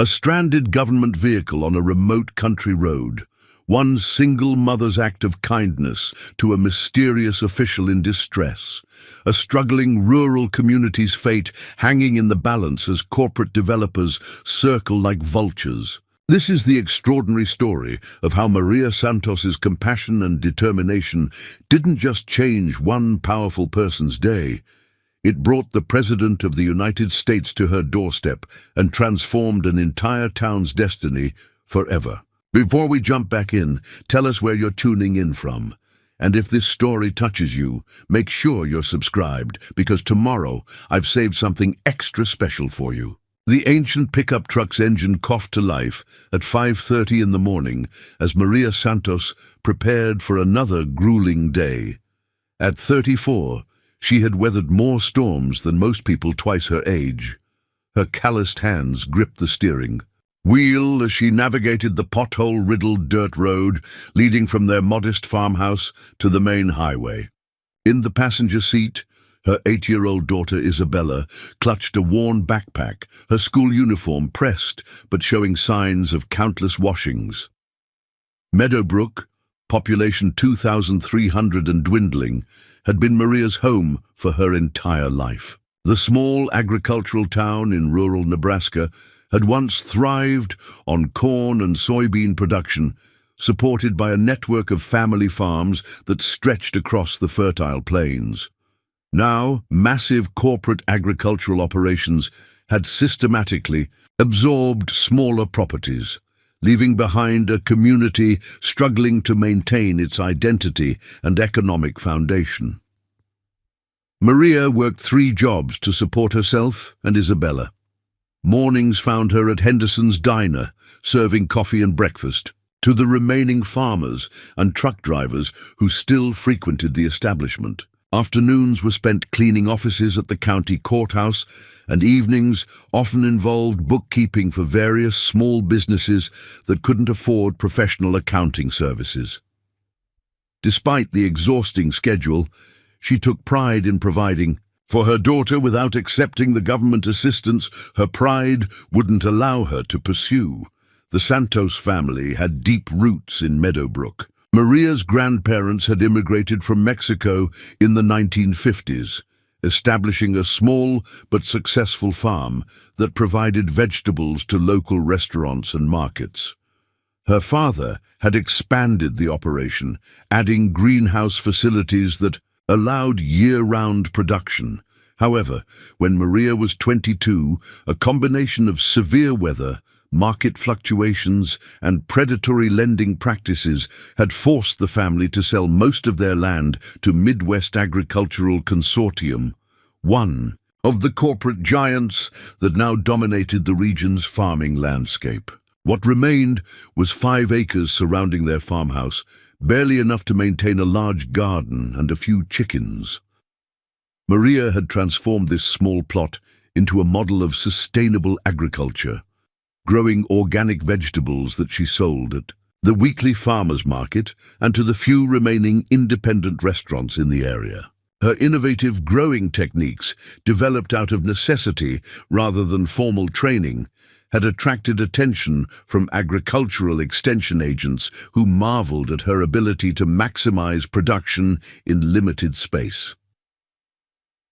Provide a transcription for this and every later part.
A stranded government vehicle on a remote country road. One single mother's act of kindness to a mysterious official in distress. A struggling rural community's fate hanging in the balance as corporate developers circle like vultures. This is the extraordinary story of how Maria Santos's compassion and determination didn't just change one powerful person's day. It brought the President of the United States to her doorstep and transformed an entire town's destiny forever. Before we jump back in, tell us where you're tuning in from. And if this story touches you, make sure you're subscribed, because tomorrow I've saved something extra special for you. The ancient pickup truck's engine coughed to life at 5:30 in the morning as Maria Santos prepared for another grueling day. At 34, she had weathered more storms than most people twice her age. Her calloused hands gripped the steering wheel as she navigated the pothole-riddled dirt road leading from their modest farmhouse to the main highway. In the passenger seat, her 8-year-old daughter Isabella clutched a worn backpack, her school uniform pressed but showing signs of countless washings. Meadowbrook, population 2,300 and dwindling, had been Maria's home for her entire life. The small agricultural town in rural Nebraska had once thrived on corn and soybean production, supported by a network of family farms that stretched across the fertile plains. Now, massive corporate agricultural operations had systematically absorbed smaller properties, leaving behind a community struggling to maintain its identity and economic foundation. Maria worked 3 jobs to support herself and Isabella. Mornings found her at Henderson's diner, serving coffee and breakfast to the remaining farmers and truck drivers who still frequented the establishment. Afternoons were spent cleaning offices at the county courthouse, and evenings often involved bookkeeping for various small businesses that couldn't afford professional accounting services. Despite the exhausting schedule, she took pride in providing for her daughter without accepting the government assistance her pride wouldn't allow her to pursue. The Santos family had deep roots in Meadowbrook. Maria's grandparents had immigrated from Mexico in the 1950s, establishing a small but successful farm that provided vegetables to local restaurants and markets. Her father had expanded the operation, adding greenhouse facilities that allowed year-round production. However, when Maria was 22, a combination of severe weather, market fluctuations, and predatory lending practices had forced the family to sell most of their land to Midwest Agricultural Consortium, one of the corporate giants that now dominated the region's farming landscape. What remained was 5 acres surrounding their farmhouse, barely enough to maintain a large garden and a few chickens. Maria had transformed this small plot into a model of sustainable agriculture, growing organic vegetables that she sold at the weekly farmers market and to the few remaining independent restaurants in the area. Her innovative growing techniques, developed out of necessity rather than formal training, had attracted attention from agricultural extension agents who marveled at her ability to maximize production in limited space.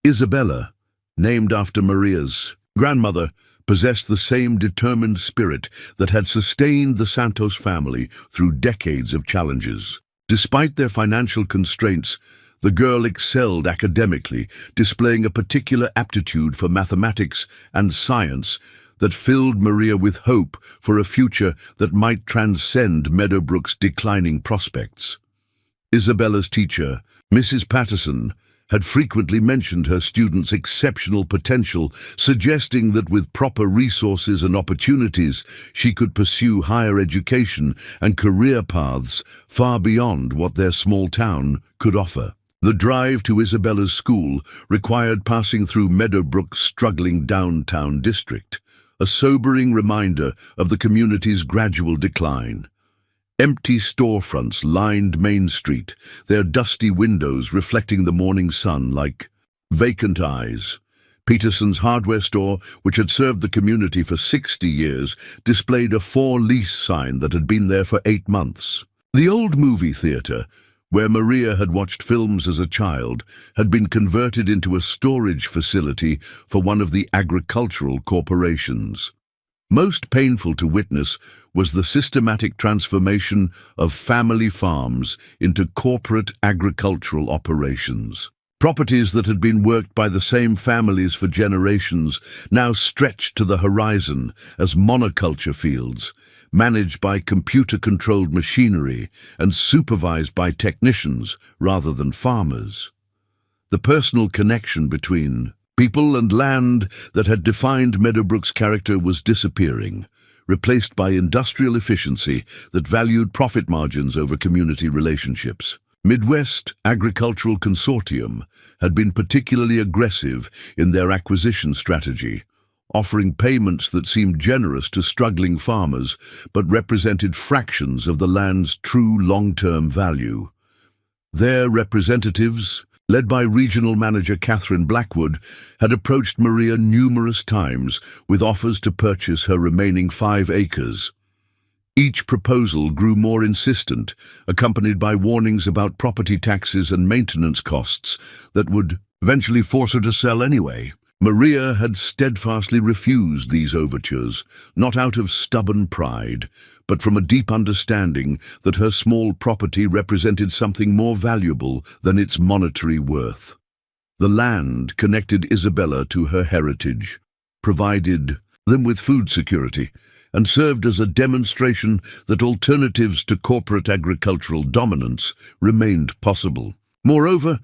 Isabella, named after Maria's grandmother, possessed the same determined spirit that had sustained the Santos family through decades of challenges. Despite their financial constraints, the girl excelled academically, displaying a particular aptitude for mathematics and science that filled Maria with hope for a future that might transcend Meadowbrook's declining prospects. Isabella's teacher, Mrs. Patterson, had frequently mentioned her students' exceptional potential, suggesting that with proper resources and opportunities, she could pursue higher education and career paths far beyond what their small town could offer. The drive to Isabella's school required passing through Meadowbrook's struggling downtown district, a sobering reminder of the community's gradual decline. Empty storefronts lined Main Street, their dusty windows reflecting the morning sun like vacant eyes. Peterson's hardware store, which had served the community for 60 years, displayed a for-lease sign that had been there for 8 months. The old movie theater, where Maria had watched films as a child, had been converted into a storage facility for one of the agricultural corporations. Most painful to witness was the systematic transformation of family farms into corporate agricultural operations. Properties that had been worked by the same families for generations now stretched to the horizon as monoculture fields, managed by computer-controlled machinery and supervised by technicians rather than farmers. The personal connection between people and land that had defined Meadowbrook's character was disappearing, replaced by industrial efficiency that valued profit margins over community relationships. Midwest Agricultural Consortium had been particularly aggressive in their acquisition strategy, offering payments that seemed generous to struggling farmers but represented fractions of the land's true long-term value. Their representatives, led by regional manager Catherine Blackwood, had approached Maria numerous times with offers to purchase her remaining 5 acres. Each proposal grew more insistent, accompanied by warnings about property taxes and maintenance costs that would eventually force her to sell anyway. Maria had steadfastly refused these overtures, not out of stubborn pride, but from a deep understanding that her small property represented something more valuable than its monetary worth. The land connected Isabella to her heritage, provided them with food security, and served as a demonstration that alternatives to corporate agricultural dominance remained possible. Moreover,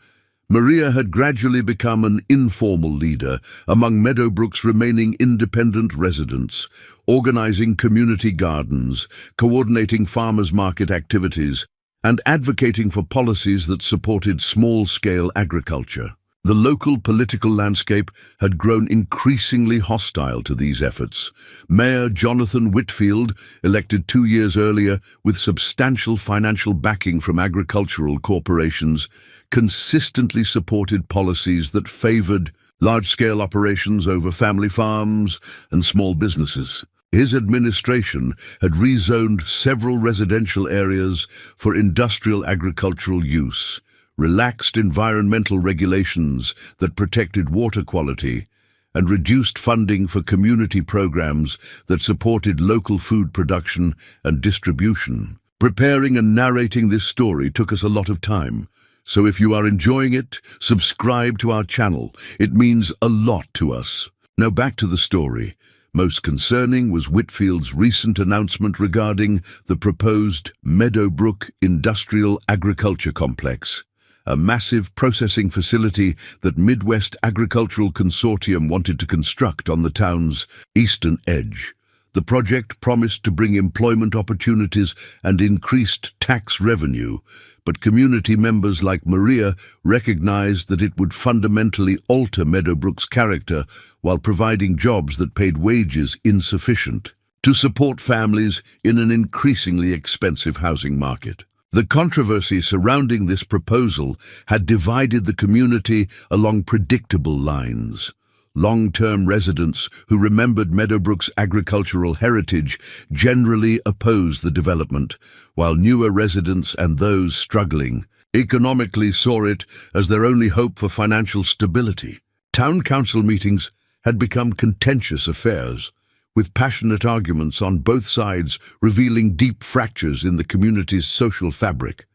Maria had gradually become an informal leader among Meadowbrook's remaining independent residents, organizing community gardens, coordinating farmers' market activities, and advocating for policies that supported small-scale agriculture. The local political landscape had grown increasingly hostile to these efforts. Mayor Jonathan Whitfield, elected 2 years earlier with substantial financial backing from agricultural corporations, consistently supported policies that favored large-scale operations over family farms and small businesses. His administration had rezoned several residential areas for industrial agricultural use, relaxed environmental regulations that protected water quality, and reduced funding for community programs that supported local food production and distribution. Preparing and narrating this story took us a lot of time, so if you are enjoying it, subscribe to our channel. It means a lot to us. Now back to the story. Most concerning was Whitfield's recent announcement regarding the proposed Meadowbrook Industrial Agriculture Complex, a massive processing facility that Midwest Agricultural Consortium wanted to construct on the town's eastern edge. The project promised to bring employment opportunities and increased tax revenue, but community members like Maria recognized that it would fundamentally alter Meadowbrook's character while providing jobs that paid wages insufficient to support families in an increasingly expensive housing market. The controversy surrounding this proposal had divided the community along predictable lines. Long-term residents who remembered Meadowbrook's agricultural heritage generally opposed the development, while newer residents and those struggling economically saw it as their only hope for financial stability. Town council meetings had become contentious affairs, with passionate arguments on both sides revealing deep fractures in the community's social fabric.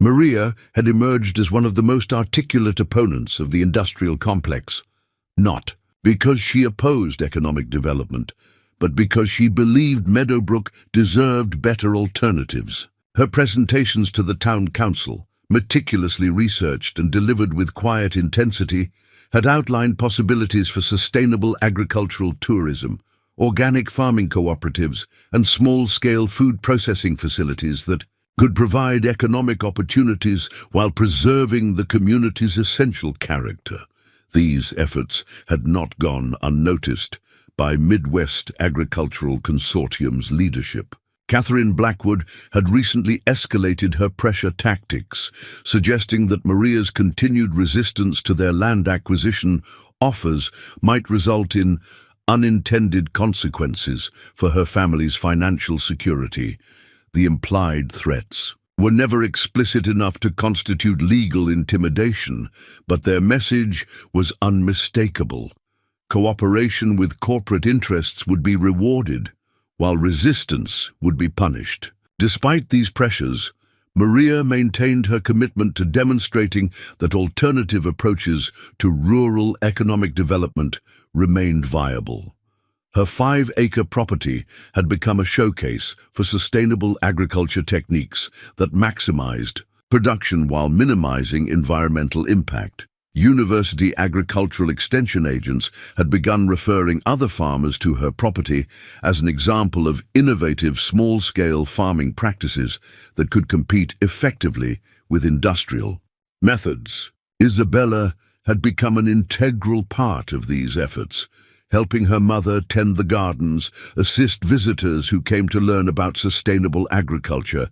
Maria had emerged as one of the most articulate opponents of the industrial complex, not because she opposed economic development, but because she believed Meadowbrook deserved better alternatives. Her presentations to the town council, meticulously researched and delivered with quiet intensity, had outlined possibilities for sustainable agricultural tourism, organic farming cooperatives, and small-scale food processing facilities that could provide economic opportunities while preserving the community's essential character. These efforts had not gone unnoticed by Midwest Agricultural Consortium's leadership. Catherine Blackwood had recently escalated her pressure tactics, suggesting that Maria's continued resistance to their land acquisition offers might result in unintended consequences for her family's financial security. The implied threats were never explicit enough to constitute legal intimidation, but their message was unmistakable. Cooperation with corporate interests would be rewarded, while resistance would be punished. Despite these pressures, Maria maintained her commitment to demonstrating that alternative approaches to rural economic development remained viable. Her 5-acre property had become a showcase for sustainable agriculture techniques that maximized production while minimizing environmental impact. University agricultural extension agents had begun referring other farmers to her property as an example of innovative small-scale farming practices that could compete effectively with industrial methods. Isabella had become an integral part of these efforts, helping her mother tend the gardens, assist visitors who came to learn about sustainable agriculture,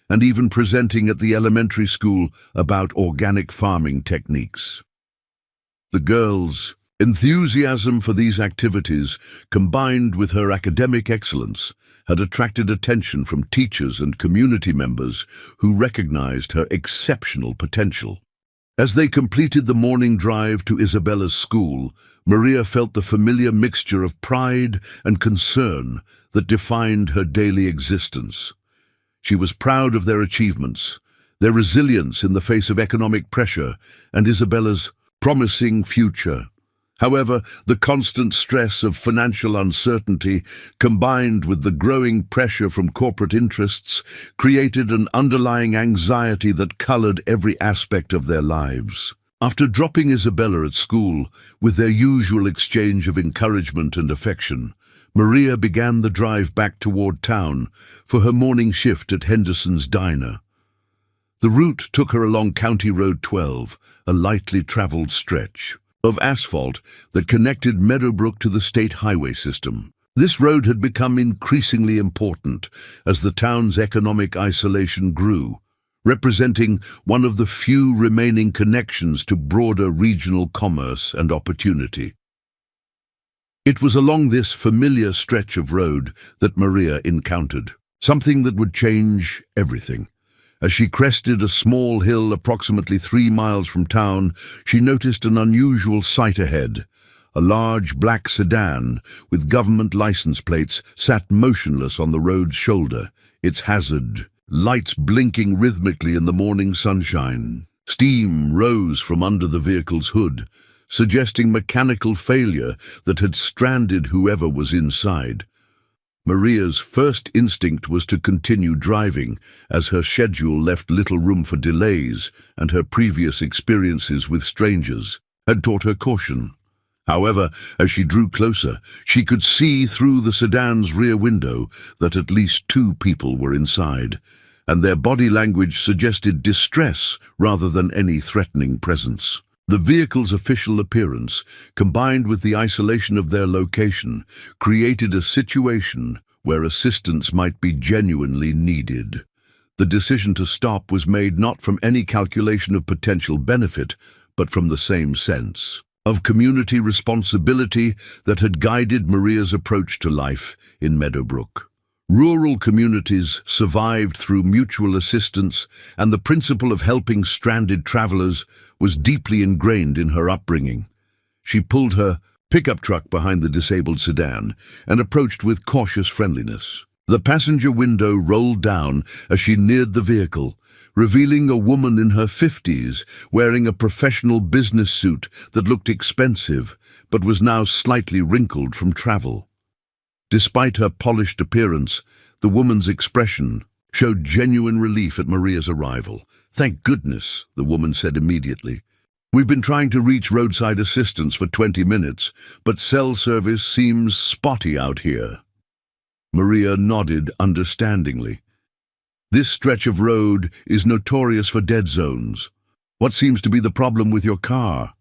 and even presenting at the elementary school about organic farming techniques. The girls' enthusiasm for these activities, combined with her academic excellence, had attracted attention from teachers and community members who recognized her exceptional potential. As they completed the morning drive to Isabella's school, Maria felt the familiar mixture of pride and concern that defined her daily existence. She was proud of their achievements, their resilience in the face of economic pressure, and Isabella's promising future. However, the constant stress of financial uncertainty, combined with the growing pressure from corporate interests, created an underlying anxiety that colored every aspect of their lives. After dropping Isabella at school, with their usual exchange of encouragement and affection, Maria began the drive back toward town for her morning shift at Henderson's Diner. The route took her along County Road 12, a lightly traveled stretch of asphalt that connected Meadowbrook to the state highway system. This road had become increasingly important as the town's economic isolation grew, representing one of the few remaining connections to broader regional commerce and opportunity. It was along this familiar stretch of road that Maria encountered something that would change everything. As she crested a small hill approximately 3 miles from town, she noticed an unusual sight ahead. A large black sedan with government license plates sat motionless on the road's shoulder, its hazard lights blinking rhythmically in the morning sunshine. Steam rose from under the vehicle's hood, suggesting mechanical failure that had stranded whoever was inside. Maria's first instinct was to continue driving, as her schedule left little room for delays, and her previous experiences with strangers had taught her caution. However, as she drew closer, she could see through the sedan's rear window that at least 2 people were inside, and their body language suggested distress rather than any threatening presence. The vehicle's official appearance, combined with the isolation of their location, created a situation where assistance might be genuinely needed. The decision to stop was made not from any calculation of potential benefit, but from the same sense of community responsibility that had guided Maria's approach to life in Meadowbrook. Rural communities survived through mutual assistance, and the principle of helping stranded travelers was deeply ingrained in her upbringing. She pulled her pickup truck behind the disabled sedan and approached with cautious friendliness. The passenger window rolled down as she neared the vehicle, revealing a woman in her 50s wearing a professional business suit that looked expensive but was now slightly wrinkled from travel. Despite her polished appearance, the woman's expression showed genuine relief at Maria's arrival. "Thank goodness," the woman said immediately. "We've been trying to reach roadside assistance for 20 minutes, but cell service seems spotty out here." Maria nodded understandingly. "This stretch of road is notorious for dead zones. What seems to be the problem with your car?"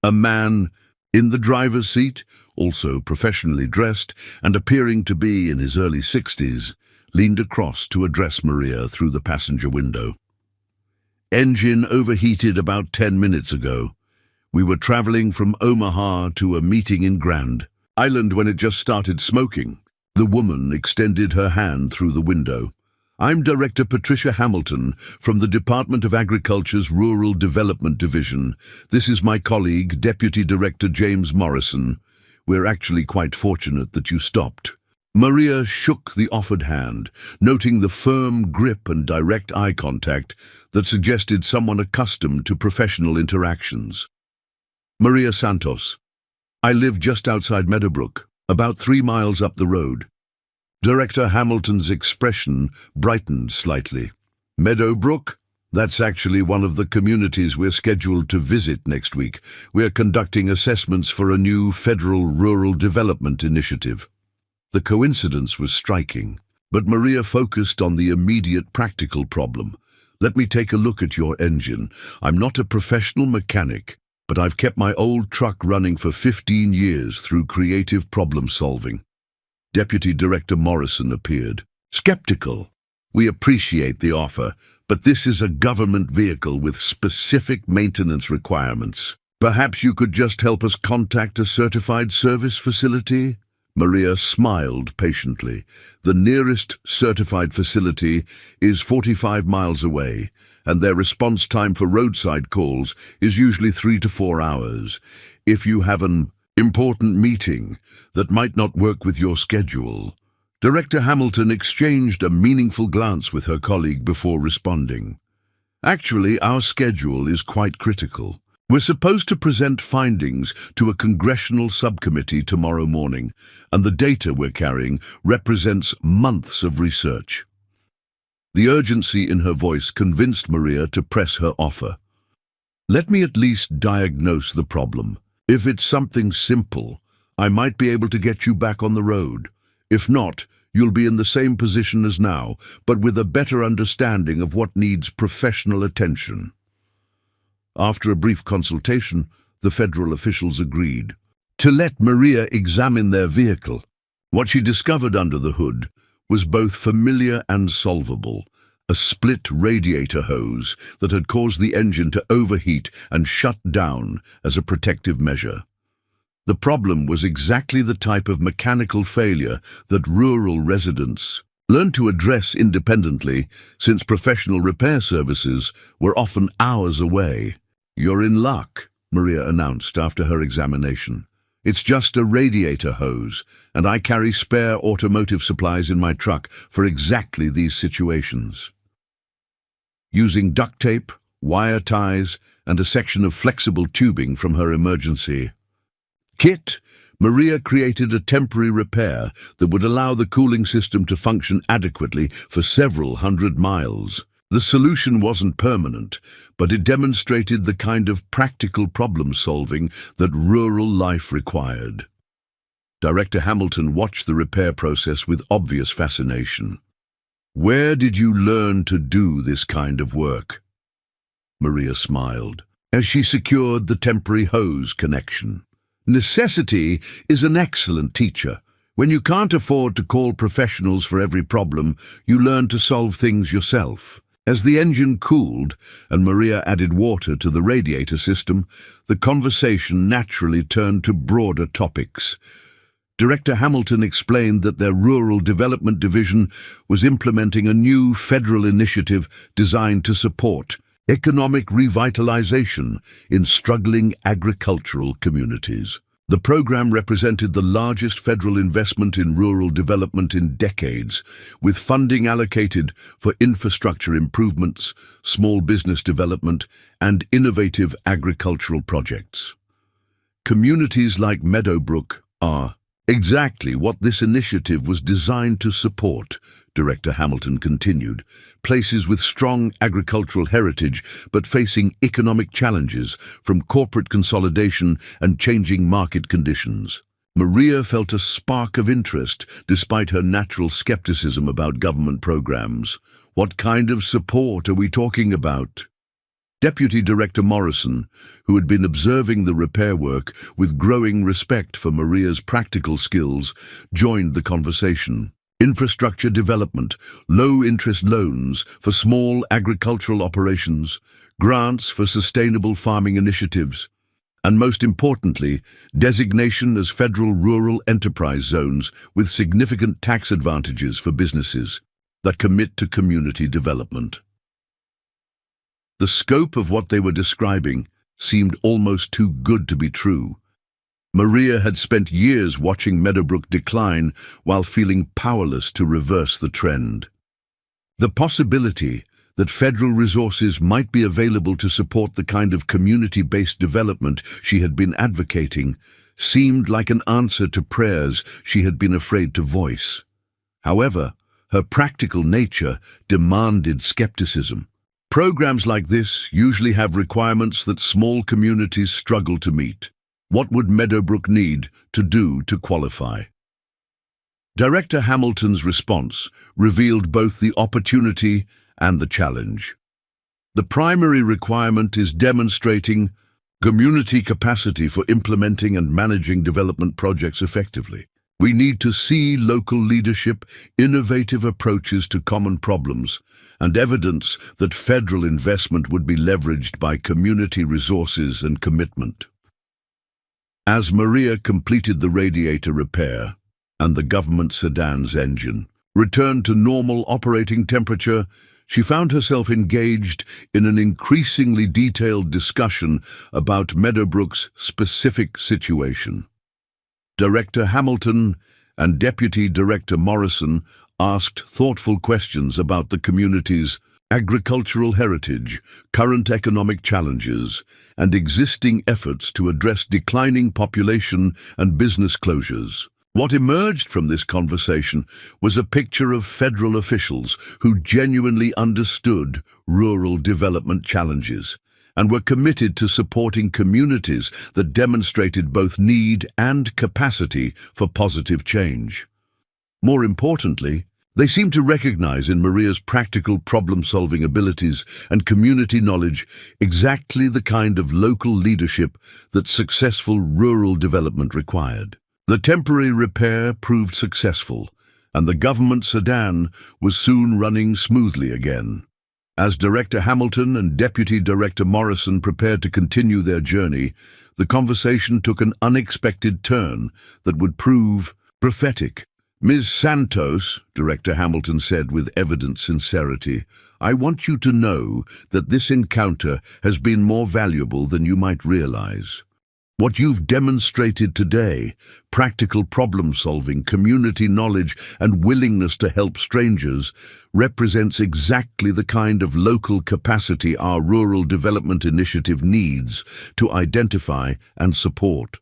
A man In the driver's seat, also professionally dressed and appearing to be in his early 60s, leaned across to address Maria through the passenger window. "Engine overheated about 10 minutes ago. We were traveling from Omaha to a meeting in Grand Island when it just started smoking." The woman extended her hand through the window. "I'm Director Patricia Hamilton from the Department of Agriculture's Rural Development Division. This is my colleague, Deputy Director James Morrison. We're actually quite fortunate that you stopped." Maria shook the offered hand, noting the firm grip and direct eye contact that suggested someone accustomed to professional interactions. "Maria Santos. I live just outside Meadowbrook, about 3 miles up the road." Director Hamilton's expression brightened slightly. "Meadowbrook? That's actually one of the communities we're scheduled to visit next week. We're conducting assessments for a new federal rural development initiative." The coincidence was striking, but Maria focused on the immediate practical problem. "Let me take a look at your engine. I'm not a professional mechanic, but I've kept my old truck running for 15 years through creative problem solving." Deputy Director Morrison appeared, skeptical. "We appreciate the offer, but this is a government vehicle with specific maintenance requirements. Perhaps you could just help us contact a certified service facility?" Maria smiled patiently. "The nearest certified facility is 45 miles away, and their response time for roadside calls is usually 3 to 4 hours. If you have an important meeting that might not work with your schedule." Director Hamilton exchanged a meaningful glance with her colleague before responding. "Actually, our schedule is quite critical. We're supposed to present findings to a congressional subcommittee tomorrow morning, and the data we're carrying represents months of research." The urgency in her voice convinced Maria to press her offer. "Let me at least diagnose the problem. If it's something simple, I might be able to get you back on the road. If not, you'll be in the same position as now, but with a better understanding of what needs professional attention." After a brief consultation, the federal officials agreed to let Maria examine their vehicle. What she discovered under the hood was both familiar and solvable: a split radiator hose that had caused the engine to overheat and shut down as a protective measure. The problem was exactly the type of mechanical failure that rural residents learned to address independently, since professional repair services were often hours away. "You're in luck," Maria announced after her examination. "It's just a radiator hose, and I carry spare automotive supplies in my truck for exactly these situations." Using duct tape, wire ties, and a section of flexible tubing from her emergency kit, Maria created a temporary repair that would allow the cooling system to function adequately for several hundred miles. The solution wasn't permanent, but it demonstrated the kind of practical problem-solving that rural life required. Director Hamilton watched the repair process with obvious fascination. "Where did you learn to do this kind of work?" Maria smiled as she secured the temporary hose connection. "Necessity is an excellent teacher. When you can't afford to call professionals for every problem, you learn to solve things yourself." As the engine cooled and Maria added water to the radiator system, the conversation naturally turned to broader topics. Director Hamilton explained that their Rural Development Division was implementing a new federal initiative designed to support economic revitalization in struggling agricultural communities. The program represented the largest federal investment in rural development in decades, with funding allocated for infrastructure improvements, small business development, and innovative agricultural projects. Communities like Meadowbrook are exactly what this initiative was designed to support, Director Hamilton continued. Places with strong agricultural heritage but facing economic challenges from corporate consolidation and changing market conditions. Maria felt a spark of interest despite her natural skepticism about government programs. "What kind of support are we talking about?" Deputy Director Morrison, who had been observing the repair work with growing respect for Maria's practical skills, joined the conversation. Infrastructure development, low-interest loans for small agricultural operations, grants for sustainable farming initiatives, and most importantly, designation as federal rural enterprise zones with significant tax advantages for businesses that commit to community development. The scope of what they were describing seemed almost too good to be true. Maria had spent years watching Meadowbrook decline while feeling powerless to reverse the trend. The possibility that federal resources might be available to support the kind of community-based development she had been advocating seemed like an answer to prayers she had been afraid to voice. However, her practical nature demanded skepticism. Programs like this usually have requirements that small communities struggle to meet. What would Meadowbrook need to do to qualify? Director Hamilton's response revealed both the opportunity and the challenge. The primary requirement is demonstrating community capacity for implementing and managing development projects effectively. We need to see local leadership, innovative approaches to common problems, and evidence that federal investment would be leveraged by community resources and commitment. As Maria completed the radiator repair and the government sedan's engine returned to normal operating temperature, she found herself engaged in an increasingly detailed discussion about Meadowbrook's specific situation. Director Hamilton and Deputy Director Morrison asked thoughtful questions about the community's agricultural heritage, current economic challenges, and existing efforts to address declining population and business closures. What emerged from this conversation was a picture of federal officials who genuinely understood rural development challenges and were committed to supporting communities that demonstrated both need and capacity for positive change. More importantly, they seemed to recognize in Maria's practical problem-solving abilities and community knowledge exactly the kind of local leadership that successful rural development required. The temporary repair proved successful, and the government sedan was soon running smoothly again. As Director Hamilton and Deputy Director Morrison prepared to continue their journey, the conversation took an unexpected turn that would prove prophetic. "Ms. Santos," Director Hamilton said with evident sincerity, "I want you to know that this encounter has been more valuable than you might realize. What you've demonstrated today, practical problem-solving, community knowledge, and willingness to help strangers, represents exactly the kind of local capacity our Rural Development Initiative needs to identify and support."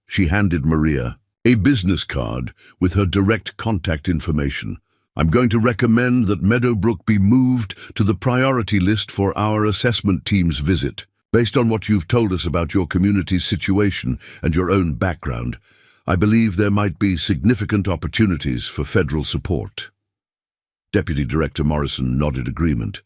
She handed Maria a business card with her direct contact information. "I'm going to recommend that Meadowbrook be moved to the priority list for our assessment team's visit. Based on what you've told us about your community's situation and your own background, I believe there might be significant opportunities for federal support." Deputy Director Morrison nodded agreement.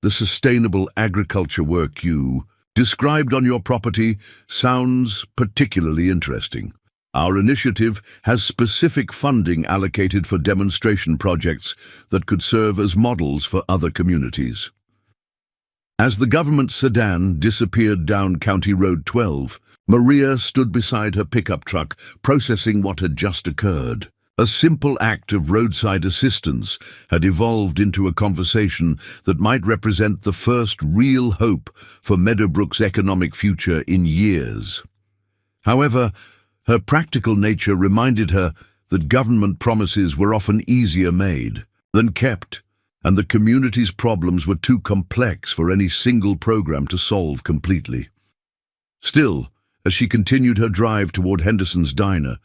"The sustainable agriculture work you described on your property sounds particularly interesting. Our initiative has specific funding allocated for demonstration projects that could serve as models for other communities." As the government sedan disappeared down County Road 12, Maria stood beside her pickup truck, processing what had just occurred. A simple act of roadside assistance had evolved into a conversation that might represent the first real hope for Meadowbrook's economic future in years. However, her practical nature reminded her that government promises were often easier made than kept, and the community's problems were too complex for any single program to solve completely. Still, as she continued her drive toward Henderson's diner,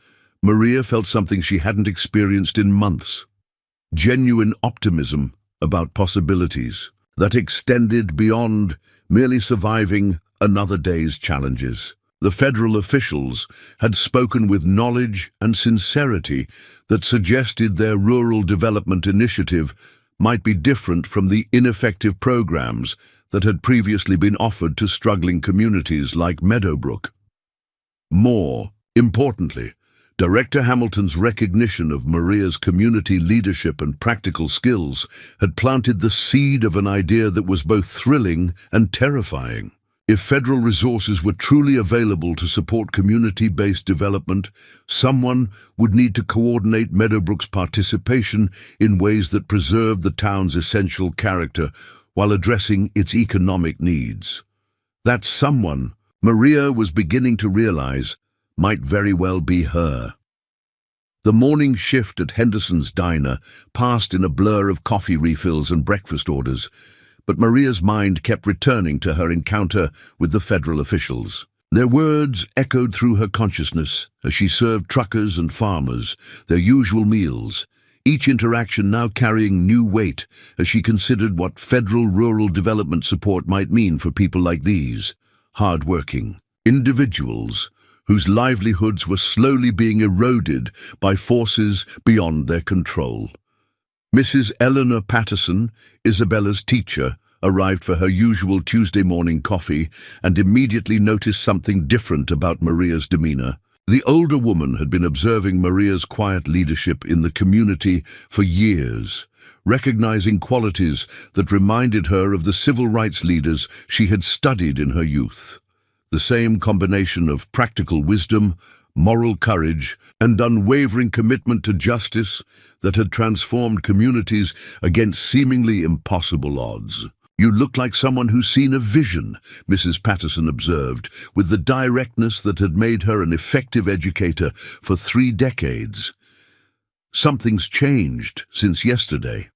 Maria felt something she hadn't experienced in months: genuine optimism about possibilities that extended beyond merely surviving another day's challenges. The federal officials had spoken with knowledge and sincerity that suggested their rural development initiative might be different from the ineffective programs that had previously been offered to struggling communities like Meadowbrook. More importantly, Director Hamilton's recognition of Maria's community leadership and practical skills had planted the seed of an idea that was both thrilling and terrifying. If federal resources were truly available to support community-based development, someone would need to coordinate Meadowbrook's participation in ways that preserved the town's essential character while addressing its economic needs. That someone, Maria was beginning to realize, might very well be her. The morning shift at Henderson's diner passed in a blur of coffee refills and breakfast orders, but Maria's mind kept returning to her encounter with the federal officials. Their words echoed through her consciousness as she served truckers and farmers their usual meals, each interaction now carrying new weight as she considered what federal rural development support might mean for people like these, hard-working individuals whose livelihoods were slowly being eroded by forces beyond their control. Mrs. Eleanor Patterson, Isabella's teacher, arrived for her usual Tuesday morning coffee and immediately noticed something different about Maria's demeanor. The older woman had been observing Maria's quiet leadership in the community for years, recognizing qualities that reminded her of the civil rights leaders she had studied in her youth. The same combination of practical wisdom, moral courage, and unwavering commitment to justice that had transformed communities against seemingly impossible odds. "You look like someone who's seen a vision," Mrs. Patterson observed, with the directness that had made her an effective educator for 3 decades. "Something's changed since yesterday."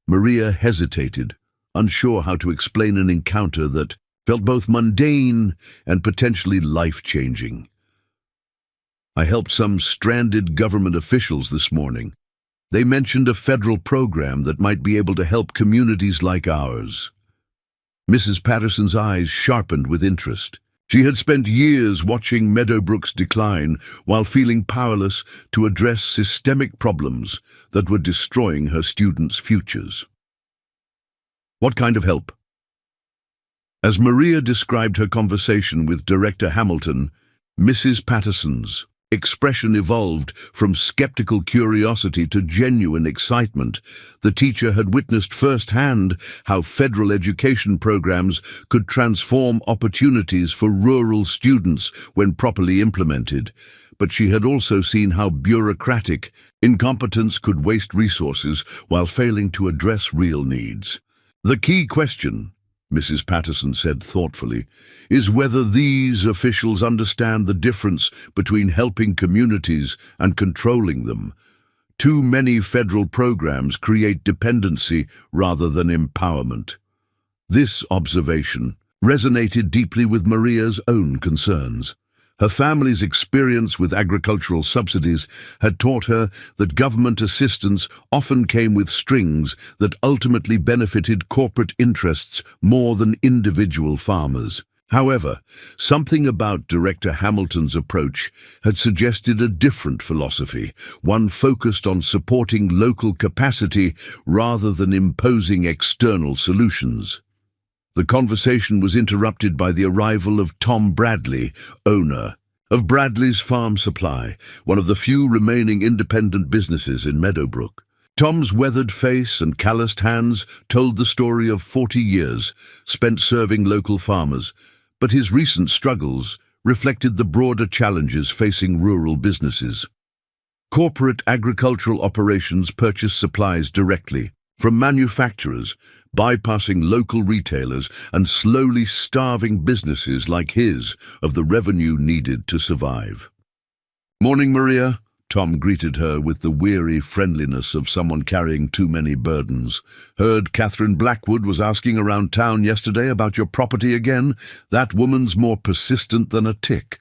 Maria hesitated, unsure how to explain an encounter that felt both mundane and potentially life-changing. "I helped some stranded government officials this morning. They mentioned a federal program that might be able to help communities like ours." Mrs. Patterson's eyes sharpened with interest. She had spent years watching Meadowbrook's decline while feeling powerless to address systemic problems that were destroying her students' futures. "What kind of help?" As Maria described her conversation with Director Hamilton, Mrs. Patterson's expression evolved from skeptical curiosity to genuine excitement. The teacher had witnessed firsthand how federal education programs could transform opportunities for rural students when properly implemented, but she had also seen how bureaucratic incompetence could waste resources while failing to address real needs. "The key question," Mrs. Patterson said thoughtfully, "is whether these officials understand the difference between helping communities and controlling them. Too many federal programs create dependency rather than empowerment." This observation resonated deeply with Maria's own concerns. Her family's experience with agricultural subsidies had taught her that government assistance often came with strings that ultimately benefited corporate interests more than individual farmers. However, something about Director Hamilton's approach had suggested a different philosophy, one focused on supporting local capacity rather than imposing external solutions. The conversation was interrupted by the arrival of Tom Bradley, owner of Bradley's Farm Supply, one of the few remaining independent businesses in Meadowbrook. Tom's weathered face and calloused hands told the story of 40 years spent serving local farmers, but his recent struggles reflected the broader challenges facing rural businesses. Corporate agricultural operations purchase supplies directly from manufacturers, bypassing local retailers and slowly starving businesses like his of the revenue needed to survive. "Morning, Maria," Tom greeted her with the weary friendliness of someone carrying too many burdens. "Heard Catherine Blackwood was asking around town yesterday about your property again. That woman's more persistent than a tick."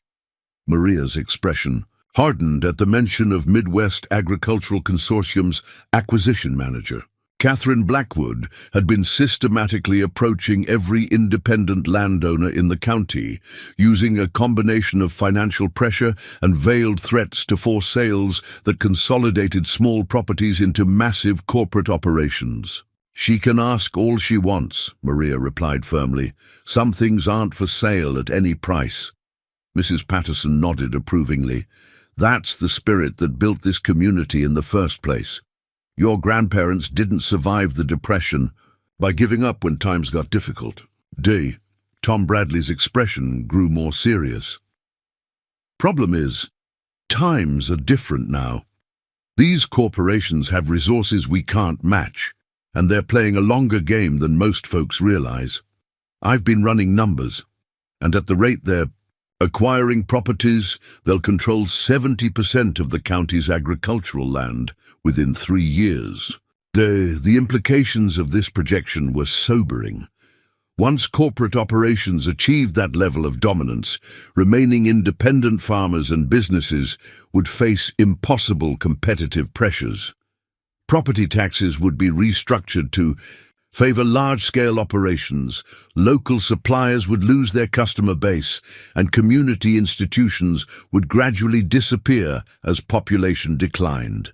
Maria's expression hardened at the mention of Midwest Agricultural Consortium's acquisition manager. Catherine Blackwood had been systematically approaching every independent landowner in the county, using a combination of financial pressure and veiled threats to force sales that consolidated small properties into massive corporate operations. She can ask all she wants, Maria replied firmly. Some things aren't for sale at any price. Mrs. Patterson nodded approvingly. That's the spirit that built this community in the first place. Your grandparents didn't survive the Depression by giving up when times got difficult. Tom Bradley's expression grew more serious. Problem is, times are different now. These corporations have resources we can't match, and they're playing a longer game than most folks realize. I've been running numbers, and at the rate they're acquiring properties, they'll control 70% of the county's agricultural land within 3 years. The implications of this projection were sobering. Once corporate operations achieved that level of dominance, remaining independent farmers and businesses would face impossible competitive pressures. Property taxes would be restructured to favor large-scale operations, local suppliers would lose their customer base, and community institutions would gradually disappear as population declined.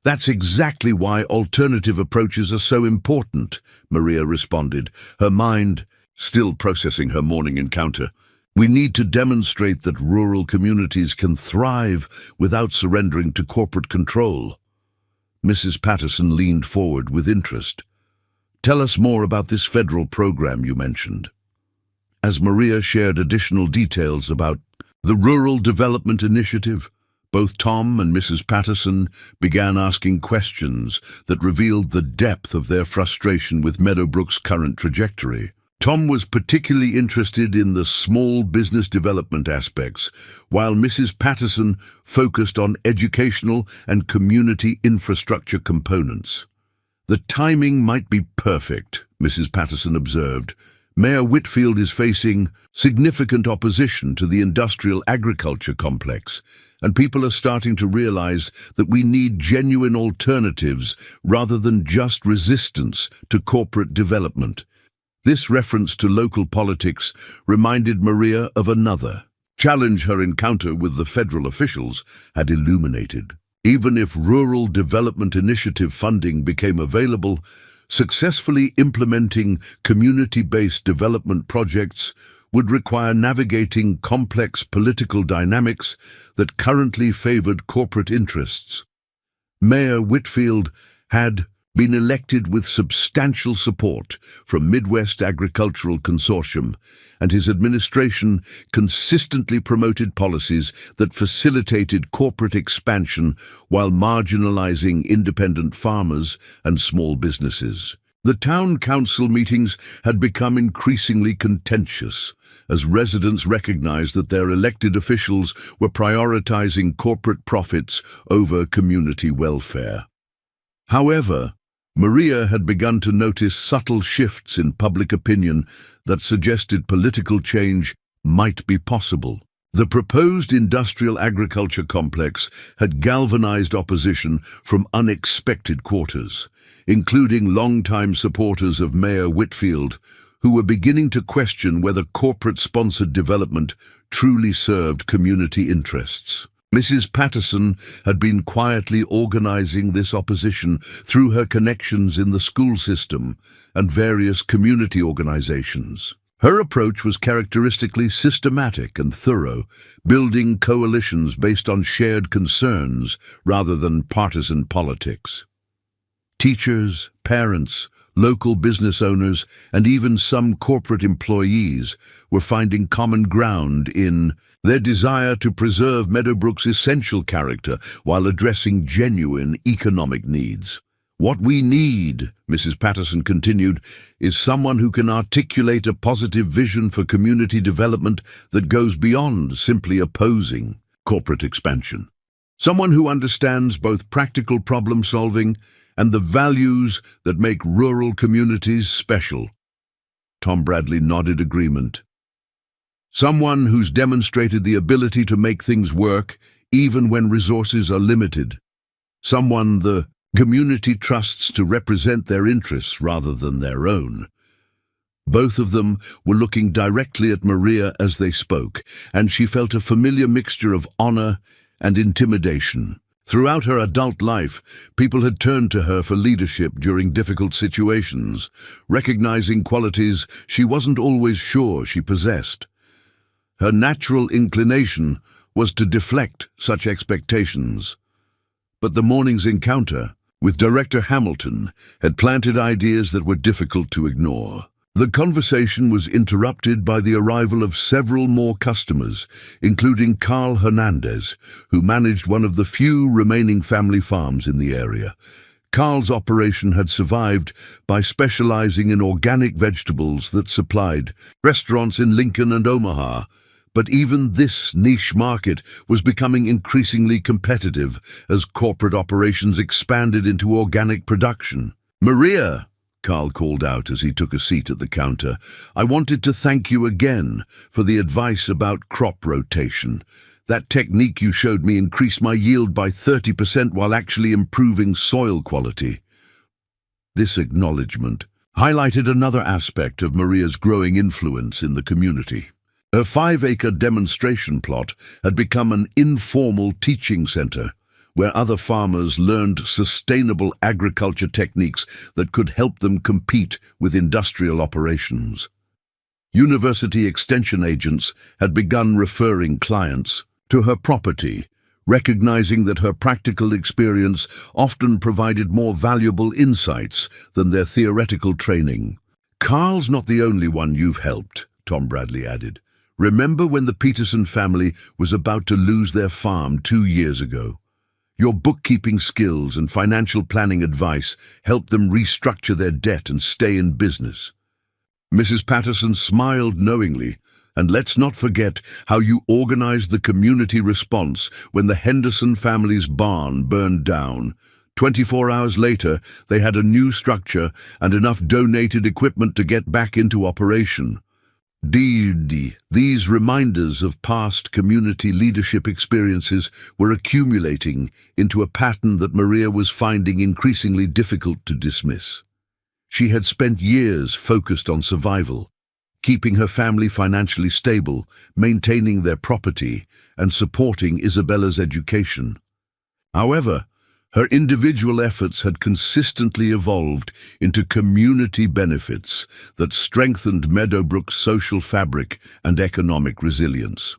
That's exactly why alternative approaches are so important, Maria responded, her mind still processing her morning encounter. We need to demonstrate that rural communities can thrive without surrendering to corporate control. Mrs. Patterson leaned forward with interest. Tell us more about this federal program you mentioned. As Maria shared additional details about the Rural Development Initiative, both Tom and Mrs. Patterson began asking questions that revealed the depth of their frustration with Meadowbrook's current trajectory. Tom was particularly interested in the small business development aspects, while Mrs. Patterson focused on educational and community infrastructure components. The timing might be perfect, Mrs. Patterson observed. Mayor Whitfield is facing significant opposition to the industrial agriculture complex, and people are starting to realize that we need genuine alternatives rather than just resistance to corporate development. This reference to local politics reminded Maria of another challenge her encounter with the federal officials had illuminated. Even if Rural Development Initiative funding became available, successfully implementing community-based development projects would require navigating complex political dynamics that currently favored corporate interests. Mayor Whitfield had been elected with substantial support from Midwest Agricultural Consortium, and his administration consistently promoted policies that facilitated corporate expansion while marginalizing independent farmers and small businesses. The town council meetings had become increasingly contentious as residents recognized that their elected officials were prioritizing corporate profits over community welfare. However, Maria had begun to notice subtle shifts in public opinion that suggested political change might be possible. The proposed industrial agriculture complex had galvanized opposition from unexpected quarters, including longtime supporters of Mayor Whitfield, who were beginning to question whether corporate-sponsored development truly served community interests. Mrs. Patterson had been quietly organizing this opposition through her connections in the school system and various community organizations. Her approach was characteristically systematic and thorough, building coalitions based on shared concerns rather than partisan politics. Teachers, parents, local business owners, and even some corporate employees were finding common ground in their desire to preserve Meadowbrook's essential character while addressing genuine economic needs. What we need, Mrs. Patterson continued, is someone who can articulate a positive vision for community development that goes beyond simply opposing corporate expansion. Someone who understands both practical problem-solving and the values that make rural communities special. Tom Bradley nodded agreement. Someone who's demonstrated the ability to make things work even when resources are limited. Someone the community trusts to represent their interests rather than their own. Both of them were looking directly at Maria as they spoke, and she felt a familiar mixture of honor and intimidation. Throughout her adult life, people had turned to her for leadership during difficult situations, recognizing qualities she wasn't always sure she possessed. Her natural inclination was to deflect such expectations. But the morning's encounter with Director Hamilton had planted ideas that were difficult to ignore. The conversation was interrupted by the arrival of several more customers, including Carl Hernandez, who managed one of the few remaining family farms in the area. Carl's operation had survived by specializing in organic vegetables that supplied restaurants in Lincoln and Omaha. But even this niche market was becoming increasingly competitive as corporate operations expanded into organic production. "Maria," Carl called out as he took a seat at the counter, "I wanted to thank you again for the advice about crop rotation. That technique you showed me increased my yield by 30% while actually improving soil quality." This acknowledgement highlighted another aspect of Maria's growing influence in the community. Her 5-acre demonstration plot had become an informal teaching center, where other farmers learned sustainable agriculture techniques that could help them compete with industrial operations. University extension agents had begun referring clients to her property, recognizing that her practical experience often provided more valuable insights than their theoretical training. "Carl's not the only one you've helped," Tom Bradley added. "Remember when the Peterson family was about to lose their farm 2 years ago? Your bookkeeping skills and financial planning advice helped them restructure their debt and stay in business." Mrs. Patterson smiled knowingly. "And let's not forget how you organized the community response when the Henderson family's barn burned down. 24 hours later, they had a new structure and enough donated equipment to get back into operation." These reminders of past community leadership experiences were accumulating into a pattern that Maria was finding increasingly difficult to dismiss. She had spent years focused on survival, keeping her family financially stable, maintaining their property, and supporting Isabella's education. However, her individual efforts had consistently evolved into community benefits that strengthened Meadowbrook's social fabric and economic resilience.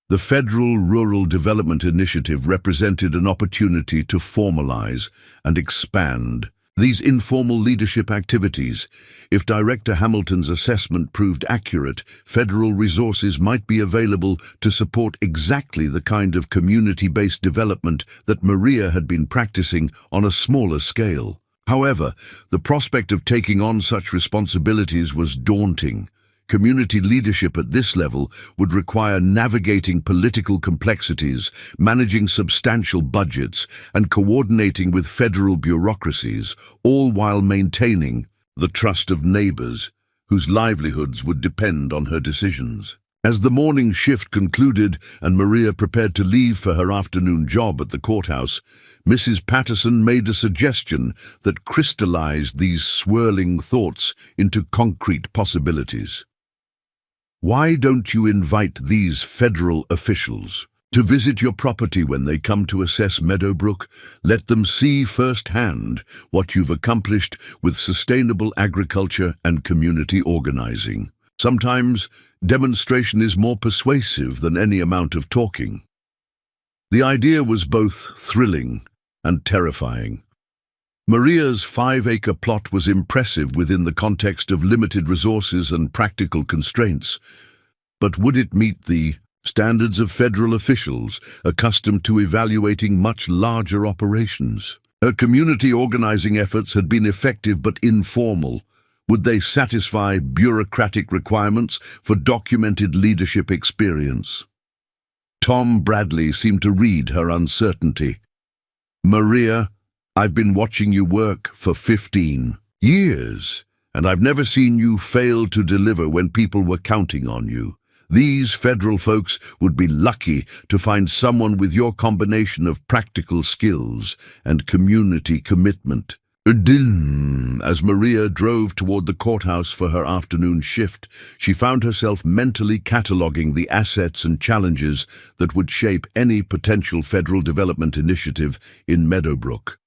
The Federal Rural Development Initiative represented an opportunity to formalize and expand these informal leadership activities. If Director Hamilton's assessment proved accurate, federal resources might be available to support exactly the kind of community-based development that Maria had been practicing on a smaller scale. However, the prospect of taking on such responsibilities was daunting. Community leadership at this level would require navigating political complexities, managing substantial budgets, and coordinating with federal bureaucracies, all while maintaining the trust of neighbors whose livelihoods would depend on her decisions. As the morning shift concluded and Maria prepared to leave for her afternoon job at the courthouse, Mrs. Patterson made a suggestion that crystallized these swirling thoughts into concrete possibilities. "Why don't you invite these federal officials to visit your property when they come to assess Meadowbrook? Let them see firsthand what you've accomplished with sustainable agriculture and community organizing. Sometimes demonstration is more persuasive than any amount of talking." The idea was both thrilling and terrifying. Maria's 5-acre plot was impressive within the context of limited resources and practical constraints. But would it meet the standards of federal officials accustomed to evaluating much larger operations? Her community organizing efforts had been effective but informal. Would they satisfy bureaucratic requirements for documented leadership experience? Tom Bradley seemed to read her uncertainty. "Maria, I've been watching you work for 15 years, and I've never seen you fail to deliver when people were counting on you. These federal folks would be lucky to find someone with your combination of practical skills and community commitment. As Maria drove toward the courthouse for her afternoon shift, she found herself mentally cataloging the assets and challenges that would shape any potential federal development initiative in Meadowbrook.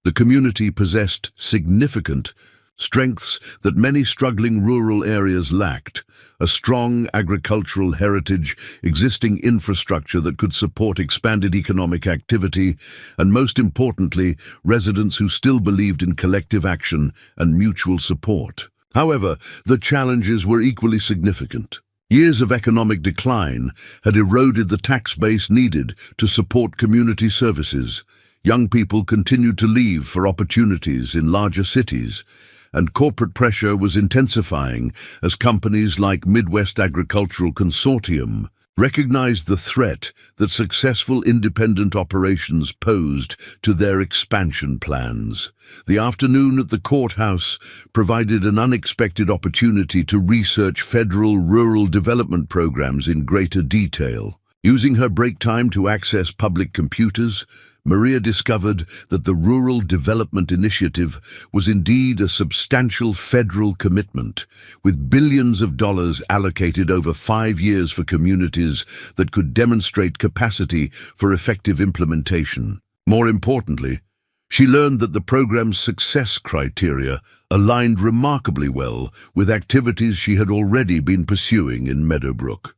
The community possessed significant strengths that many struggling rural areas lacked: a strong agricultural heritage, existing infrastructure that could support expanded economic activity, and most importantly, residents who still believed in collective action and mutual support. However, the challenges were equally significant. Years of economic decline had eroded the tax base needed to support community services. Young people continued to leave for opportunities in larger cities, and corporate pressure was intensifying as companies like Midwest Agricultural Consortium recognized the threat that successful independent operations posed to their expansion plans. The afternoon at the courthouse provided an unexpected opportunity to research federal rural development programs in greater detail. Using her break time to access public computers, Maria discovered that the Rural Development Initiative was indeed a substantial federal commitment, with billions of dollars allocated over 5 years for communities that could demonstrate capacity for effective implementation. More importantly, she learned that the program's success criteria aligned remarkably well with activities she had already been pursuing in Meadowbrook.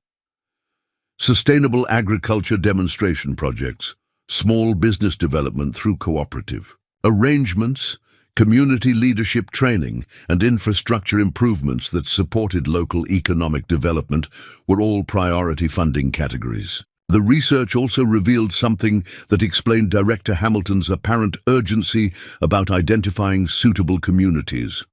Sustainable agriculture demonstration projects, small business development through cooperative arrangements, community leadership training, and infrastructure improvements that supported local economic development were all priority funding categories. The research also revealed something that explained Director Hamilton's apparent urgency about identifying suitable communities.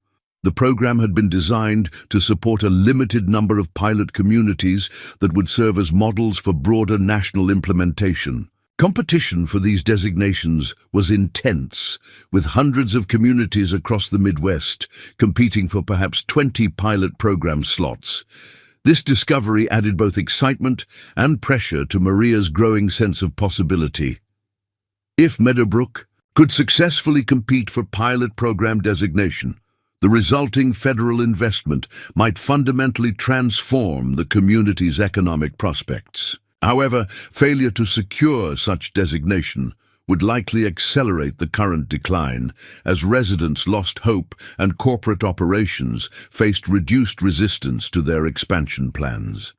The program had been designed to support a limited number of pilot communities that would serve as models for broader national implementation. Competition for these designations was intense, with hundreds of communities across the Midwest competing for perhaps 20 pilot program slots. This discovery added both excitement and pressure to Maria's growing sense of possibility. If Meadowbrook could successfully compete for pilot program designation, the resulting federal investment might fundamentally transform the community's economic prospects. However, failure to secure such designation would likely accelerate the current decline as residents lost hope and corporate operations faced reduced resistance to their expansion plans.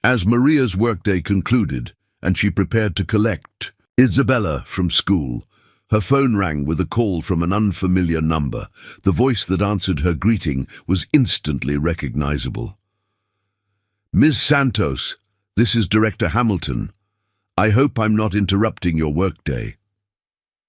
As Maria's workday concluded and she prepared to collect Isabella from school, her phone rang with a call from an unfamiliar number. The voice that answered her greeting was instantly recognizable. "Ms. Santos, this is Director Hamilton. I hope I'm not interrupting your workday."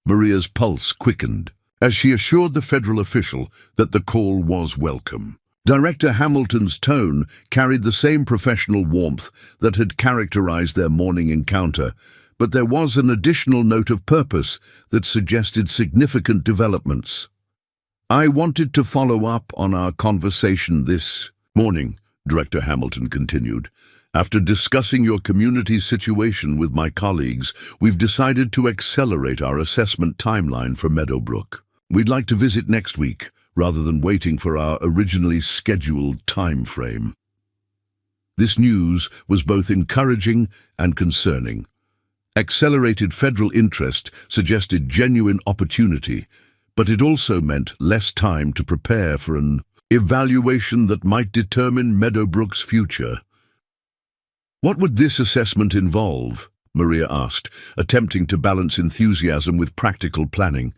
Maria's pulse quickened as she assured the federal official that the call was welcome. Director Hamilton's tone carried the same professional warmth that had characterized their morning encounter, but there was an additional note of purpose that suggested significant developments. "I wanted to follow up on our conversation this morning," Director Hamilton continued. "After discussing your community's situation with my colleagues, we've decided to accelerate our assessment timeline for Meadowbrook. We'd like to visit next week, rather than waiting for our originally scheduled time frame." This news was both encouraging and concerning. Accelerated federal interest suggested genuine opportunity, but it also meant less time to prepare for an evaluation that might determine Meadowbrook's future. "What would this assessment involve?" Maria asked, attempting to balance enthusiasm with practical planning.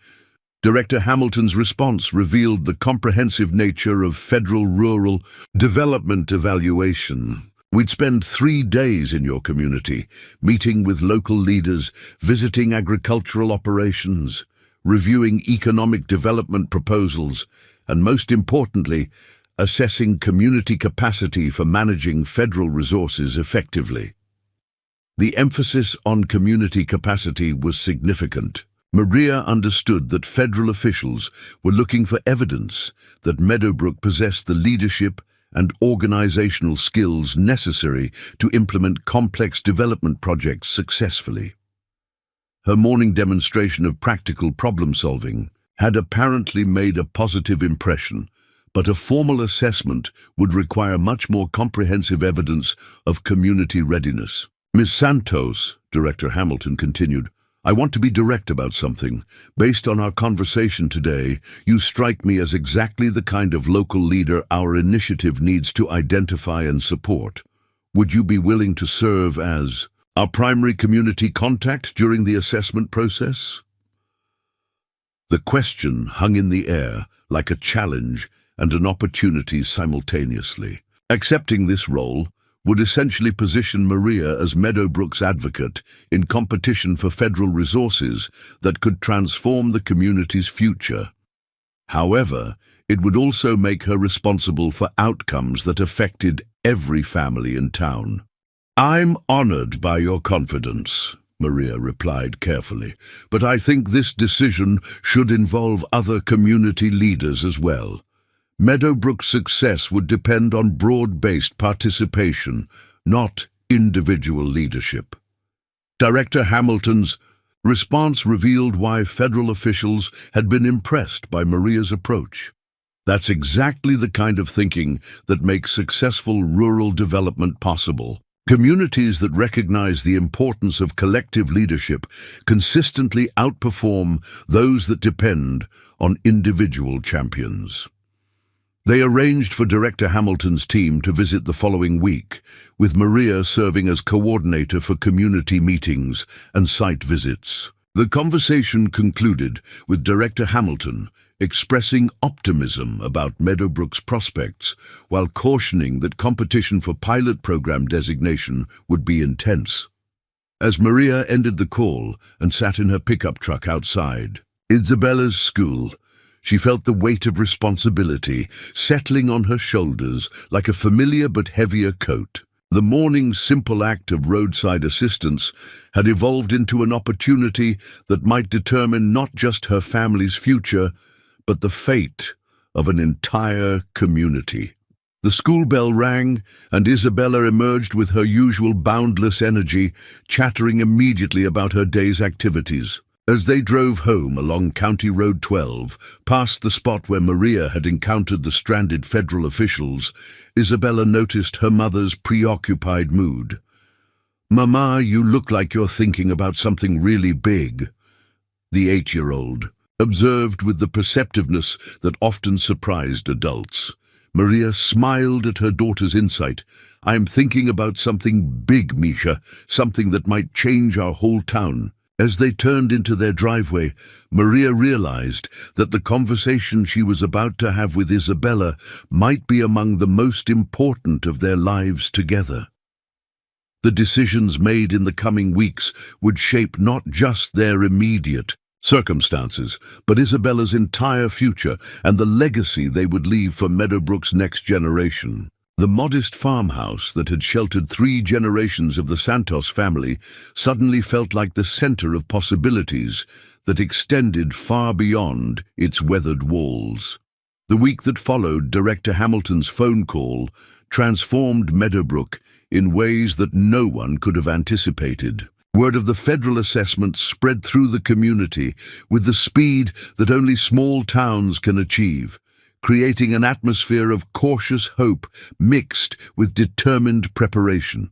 Director Hamilton's response revealed the comprehensive nature of federal rural development evaluation. "We'd spend 3 days in your community, meeting with local leaders, visiting agricultural operations, reviewing economic development proposals, and most importantly, assessing community capacity for managing federal resources effectively." The emphasis on community capacity was significant. Maria understood that federal officials were looking for evidence that Meadowbrook possessed the leadership and organizational skills necessary to implement complex development projects successfully. Her morning demonstration of practical problem-solving had apparently made a positive impression, but a formal assessment would require much more comprehensive evidence of community readiness. Ms. Santos, Director Hamilton continued, I want to be direct about something. Based on our conversation today, you strike me as exactly the kind of local leader our initiative needs to identify and support. Would you be willing to serve as our primary community contact during the assessment process? The question hung in the air like a challenge and an opportunity simultaneously. Accepting this role would essentially position Maria as Meadowbrook's advocate in competition for federal resources that could transform the community's future. However, it would also make her responsible for outcomes that affected every family in town. I'm honored by your confidence, Maria replied carefully, but I think this decision should involve other community leaders as well. Meadowbrook's success would depend on broad-based participation, not individual leadership. Director Hamilton's response revealed why federal officials had been impressed by Maria's approach. That's exactly the kind of thinking that makes successful rural development possible. Communities that recognize the importance of collective leadership consistently outperform those that depend on individual champions. They arranged for Director Hamilton's team to visit the following week, with Maria serving as coordinator for community meetings and site visits. The conversation concluded with Director Hamilton expressing optimism about Meadowbrook's prospects, while cautioning that competition for pilot program designation would be intense. As Maria ended the call and sat in her pickup truck outside Isabella's school, she felt the weight of responsibility settling on her shoulders like a familiar but heavier coat. The morning's simple act of roadside assistance had evolved into an opportunity that might determine not just her family's future, but the fate of an entire community. The school bell rang, and Isabella emerged with her usual boundless energy, chattering immediately about her day's activities. As they drove home along County Road 12, past the spot where Maria had encountered the stranded federal officials, Isabella noticed her mother's preoccupied mood. "Mama, you look like you're thinking about something really big," the 8-year-old observed with the perceptiveness that often surprised adults. Maria smiled at her daughter's insight. "I'm thinking about something big, Misha, something that might change our whole town." As they turned into their driveway, Maria realized that the conversation she was about to have with Isabella might be among the most important of their lives together. The decisions made in the coming weeks would shape not just their immediate circumstances, but Isabella's entire future and the legacy they would leave for Meadowbrook's next generation. The modest farmhouse that had sheltered 3 generations of the Santos family suddenly felt like the center of possibilities that extended far beyond its weathered walls. The week that followed Director Hamilton's phone call transformed Meadowbrook in ways that no one could have anticipated. Word of the federal assessment spread through the community with the speed that only small towns can achieve, creating an atmosphere of cautious hope mixed with determined preparation.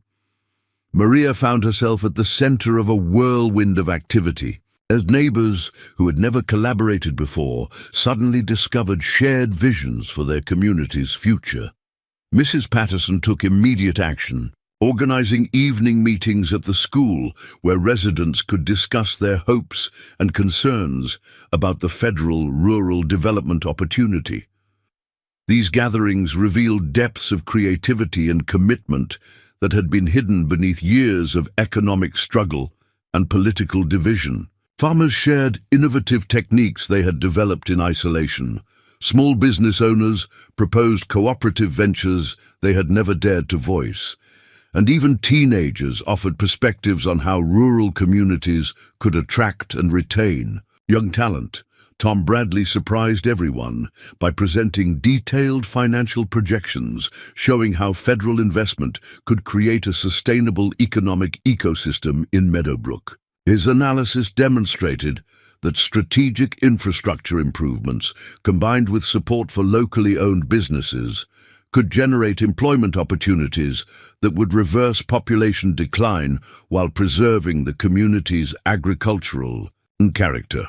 Maria found herself at the center of a whirlwind of activity, as neighbors who had never collaborated before suddenly discovered shared visions for their community's future. Mrs. Patterson took immediate action, organizing evening meetings at the school where residents could discuss their hopes and concerns about the federal rural development opportunity. These gatherings revealed depths of creativity and commitment that had been hidden beneath years of economic struggle and political division. Farmers shared innovative techniques they had developed in isolation. Small business owners proposed cooperative ventures they had never dared to voice. And even teenagers offered perspectives on how rural communities could attract and retain young talent. Tom Bradley surprised everyone by presenting detailed financial projections showing how federal investment could create a sustainable economic ecosystem in Meadowbrook. His analysis demonstrated that strategic infrastructure improvements, combined with support for locally owned businesses, could generate employment opportunities that would reverse population decline while preserving the community's agricultural character.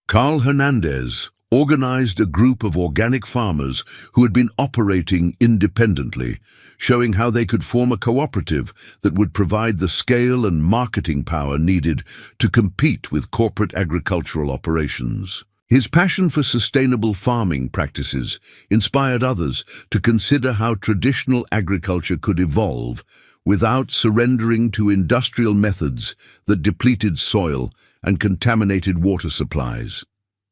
Carl Hernandez organized a group of organic farmers who had been operating independently, showing how they could form a cooperative that would provide the scale and marketing power needed to compete with corporate agricultural operations. His passion for sustainable farming practices inspired others to consider how traditional agriculture could evolve without surrendering to industrial methods that depleted soil and contaminated water supplies.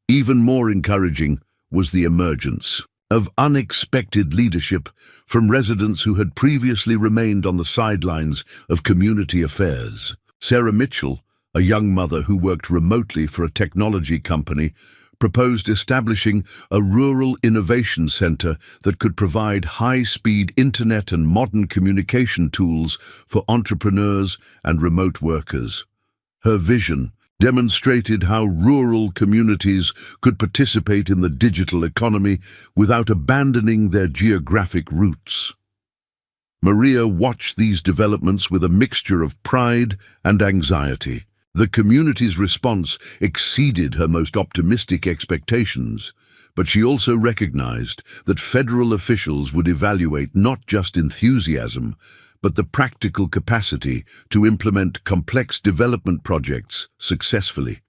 Even more encouraging was the emergence of unexpected leadership from residents who had previously remained on the sidelines of community affairs. Sarah Mitchell, a young mother who worked remotely for a technology company, proposed establishing a rural innovation center that could provide high-speed internet and modern communication tools for entrepreneurs and remote workers. Her vision demonstrated how rural communities could participate in the digital economy without abandoning their geographic roots. Maria watched these developments with a mixture of pride and anxiety. The community's response exceeded her most optimistic expectations, but she also recognized that federal officials would evaluate not just enthusiasm, but the practical capacity to implement complex development projects successfully.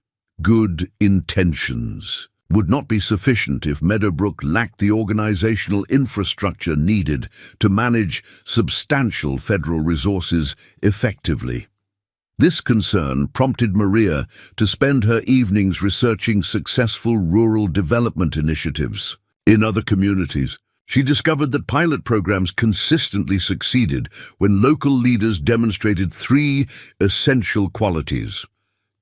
Good intentions would not be sufficient if Meadowbrook lacked the organizational infrastructure needed to manage substantial federal resources effectively. This concern prompted Maria to spend her evenings researching successful rural development initiatives in other communities. She discovered that pilot programs consistently succeeded when local leaders demonstrated three essential qualities: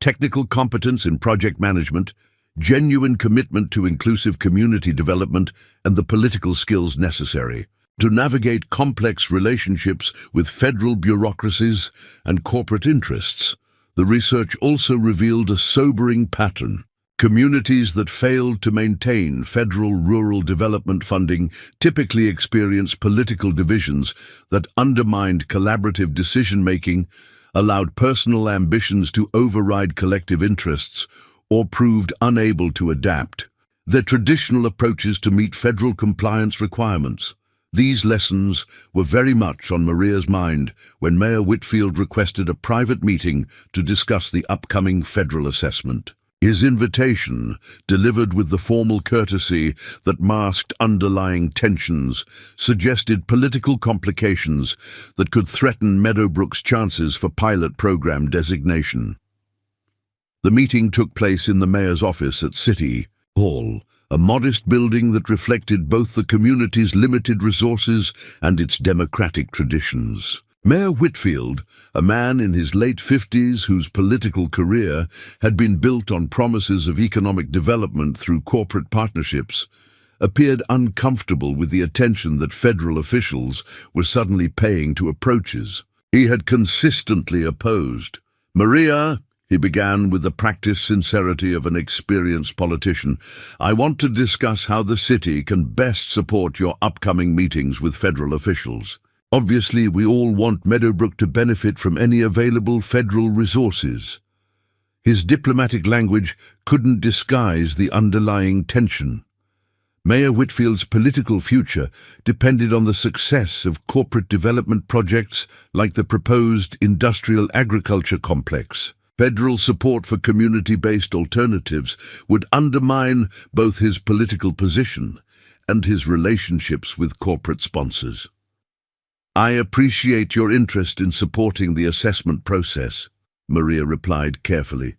technical competence in project management, genuine commitment to inclusive community development, and the political skills necessary to navigate complex relationships with federal bureaucracies and corporate interests. The research also revealed a sobering pattern. Communities that failed to maintain federal rural development funding typically experience political divisions that undermined collaborative decision-making, allowed personal ambitions to override collective interests, or proved unable to adapt their traditional approaches to meet federal compliance requirements. These lessons were very much on Maria's mind when Mayor Whitfield requested a private meeting to discuss the upcoming federal assessment. His invitation, delivered with the formal courtesy that masked underlying tensions, suggested political complications that could threaten Meadowbrook's chances for pilot program designation. The meeting took place in the mayor's office at City Hall, a modest building that reflected both the community's limited resources and its democratic traditions. Mayor Whitfield, a man in his late 50s whose political career had been built on promises of economic development through corporate partnerships, appeared uncomfortable with the attention that federal officials were suddenly paying to approaches he had consistently opposed. "Maria," he began with the practiced sincerity of an experienced politician, "I want to discuss how the city can best support your upcoming meetings with federal officials. Obviously, we all want Meadowbrook to benefit from any available federal resources." His diplomatic language couldn't disguise the underlying tension. Mayor Whitfield's political future depended on the success of corporate development projects like the proposed industrial agriculture complex. Federal support for community-based alternatives would undermine both his political position and his relationships with corporate sponsors. "I appreciate your interest in supporting the assessment process," Maria replied carefully.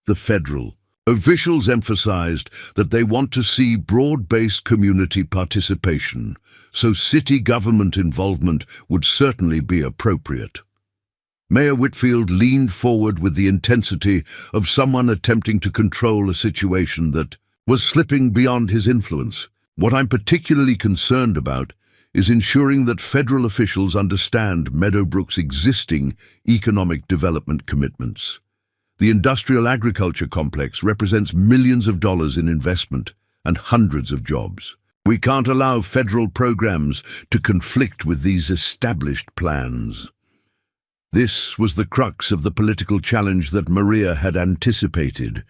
The federal officials emphasized that they want to see broad-based community participation, so city government involvement would certainly be appropriate. Mayor Whitfield leaned forward with the intensity of someone attempting to control a situation that was slipping beyond his influence. "What I'm particularly concerned about is ensuring that federal officials understand Meadowbrook's existing economic development commitments. The industrial agriculture complex represents millions of dollars in investment and hundreds of jobs. We can't allow federal programs to conflict with these established plans. This was the crux of the political challenge that Maria had anticipated.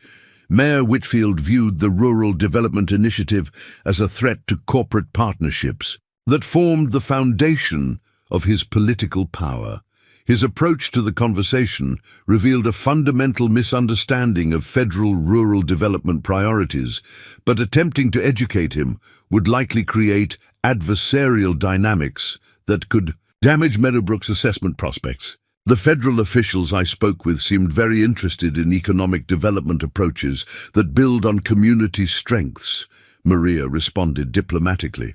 Mayor Whitfield viewed the Rural Development Initiative as a threat to corporate partnerships that formed the foundation of his political power. His approach to the conversation revealed a fundamental misunderstanding of federal rural development priorities, but attempting to educate him would likely create adversarial dynamics that could damage Meadowbrook's assessment prospects. The federal officials I spoke with seemed very interested in economic development approaches that build on community strengths, Maria responded diplomatically.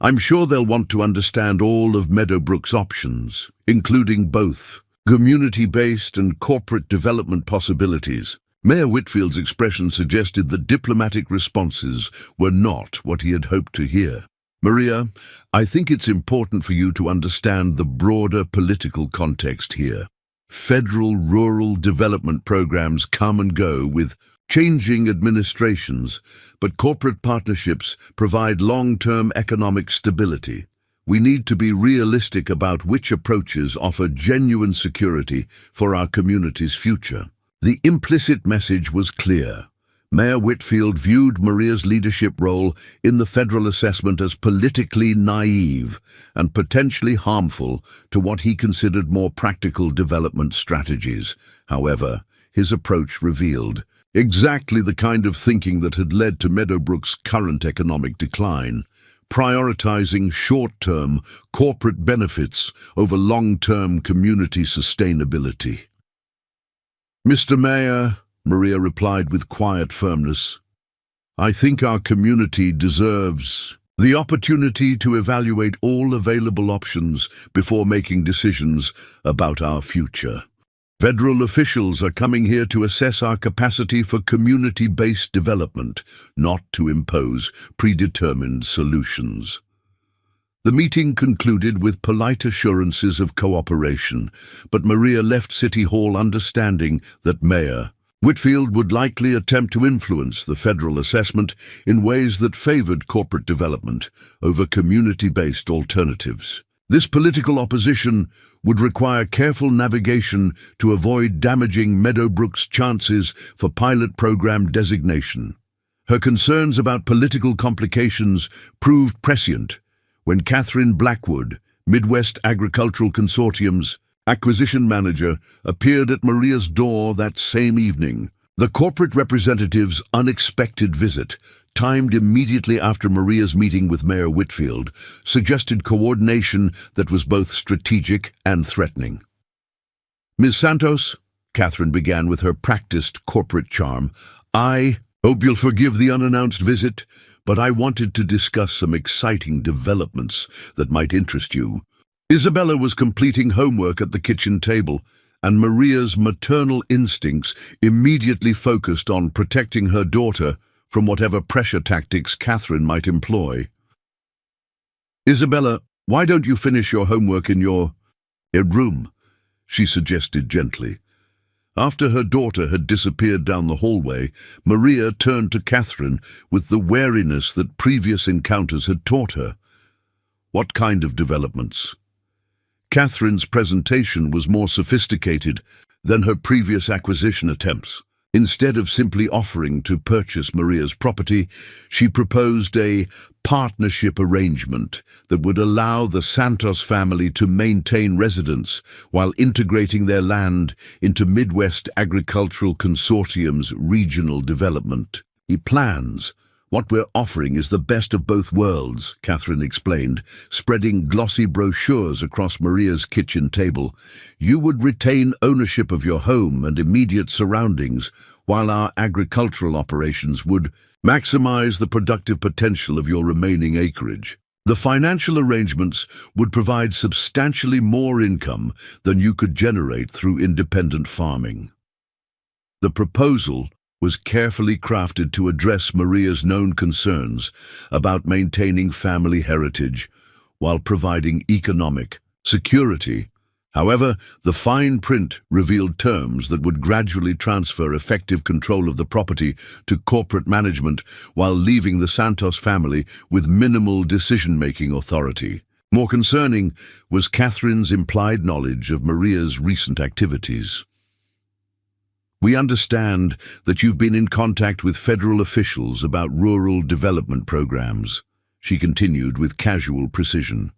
I'm sure they'll want to understand all of Meadowbrook's options, including both community-based and corporate development possibilities. Mayor Whitfield's expression suggested that diplomatic responses were not what he had hoped to hear. Maria, I think it's important for you to understand the broader political context here. Federal rural development programs come and go with changing administrations, but corporate partnerships provide long-term economic stability. We need to be realistic about which approaches offer genuine security for our community's future. The implicit message was clear. Mayor Whitfield viewed Maria's leadership role in the federal assessment as politically naive and potentially harmful to what he considered more practical development strategies. However, his approach revealed exactly the kind of thinking that had led to Meadowbrook's current economic decline, prioritizing short-term corporate benefits over long-term community sustainability. Mr. Mayor, Maria replied with quiet firmness, I think our community deserves the opportunity to evaluate all available options before making decisions about our future. Federal officials are coming here to assess our capacity for community-based development, not to impose predetermined solutions. The meeting concluded with polite assurances of cooperation, but Maria left City Hall understanding that Mayor Whitfield would likely attempt to influence the federal assessment in ways that favored corporate development over community-based alternatives. This political opposition would require careful navigation to avoid damaging Meadowbrook's chances for pilot program designation. Her concerns about political complications proved prescient when Catherine Blackwood, Midwest Agricultural Consortium's acquisition manager, appeared at Maria's door that same evening. The corporate representative's unexpected visit, timed immediately after Maria's meeting with Mayor Whitfield, suggested coordination that was both strategic and threatening. Ms. Santos, Catherine began with her practiced corporate charm, I hope you'll forgive the unannounced visit, but I wanted to discuss some exciting developments that might interest you. Isabella was completing homework at the kitchen table, and Maria's maternal instincts immediately focused on protecting her daughter from whatever pressure tactics Catherine might employ. Isabella, why don't you finish your homework in your room? She suggested gently. After her daughter had disappeared down the hallway, Maria turned to Catherine with the wariness that previous encounters had taught her. What kind of developments? Catherine's presentation was more sophisticated than her previous acquisition attempts. Instead of simply offering to purchase Maria's property, she proposed a partnership arrangement that would allow the Santos family to maintain residence while integrating their land into Midwest Agricultural Consortium's regional development. Plans. What we're offering is the best of both worlds, Catherine explained, spreading glossy brochures across Maria's kitchen table. You would retain ownership of your home and immediate surroundings, while our agricultural operations would maximize the productive potential of your remaining acreage. The financial arrangements would provide substantially more income than you could generate through independent farming. The proposal was carefully crafted to address Maria's known concerns about maintaining family heritage while providing economic security However, the fine print revealed terms that would gradually transfer effective control of the property to corporate management while leaving the Santos family with minimal decision-making authority. More concerning was Catherine's implied knowledge of Maria's recent activities. "We understand that you've been in contact with federal officials about rural development programs," she continued with casual precision.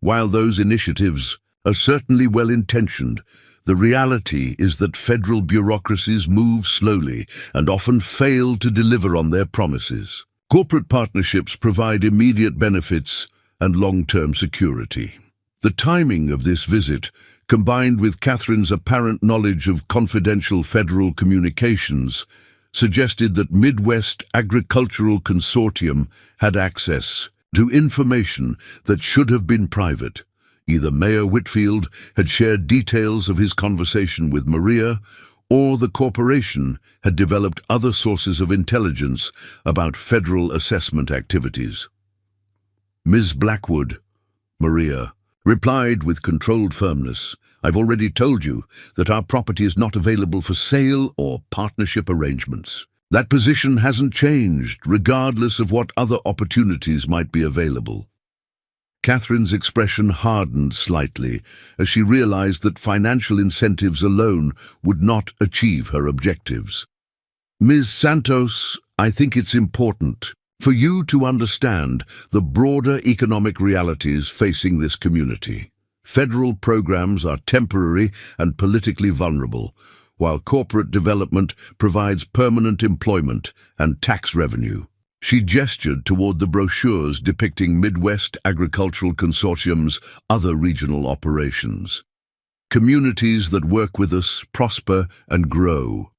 "While those initiatives are certainly well-intentioned, the reality is that federal bureaucracies move slowly and often fail to deliver on their promises. Corporate partnerships provide immediate benefits and long-term security." The timing of this visit, combined with Catherine's apparent knowledge of confidential federal communications, suggested that Midwest Agricultural Consortium had access to information that should have been private. Either Mayor Whitfield had shared details of his conversation with Maria, or the corporation had developed other sources of intelligence about federal assessment activities. "Ms. Blackwood," Maria replied with controlled firmness, "I've already told you that our property is not available for sale or partnership arrangements. That position hasn't changed, regardless of what other opportunities might be available." Catherine's expression hardened slightly as she realized that financial incentives alone would not achieve her objectives. "Ms. Santos, I think it's important for you to understand the broader economic realities facing this community. Federal programs are temporary and politically vulnerable, while corporate development provides permanent employment and tax revenue." She gestured toward the brochures depicting Midwest Agricultural Consortium's other regional operations. "Communities that work with us prosper and grow.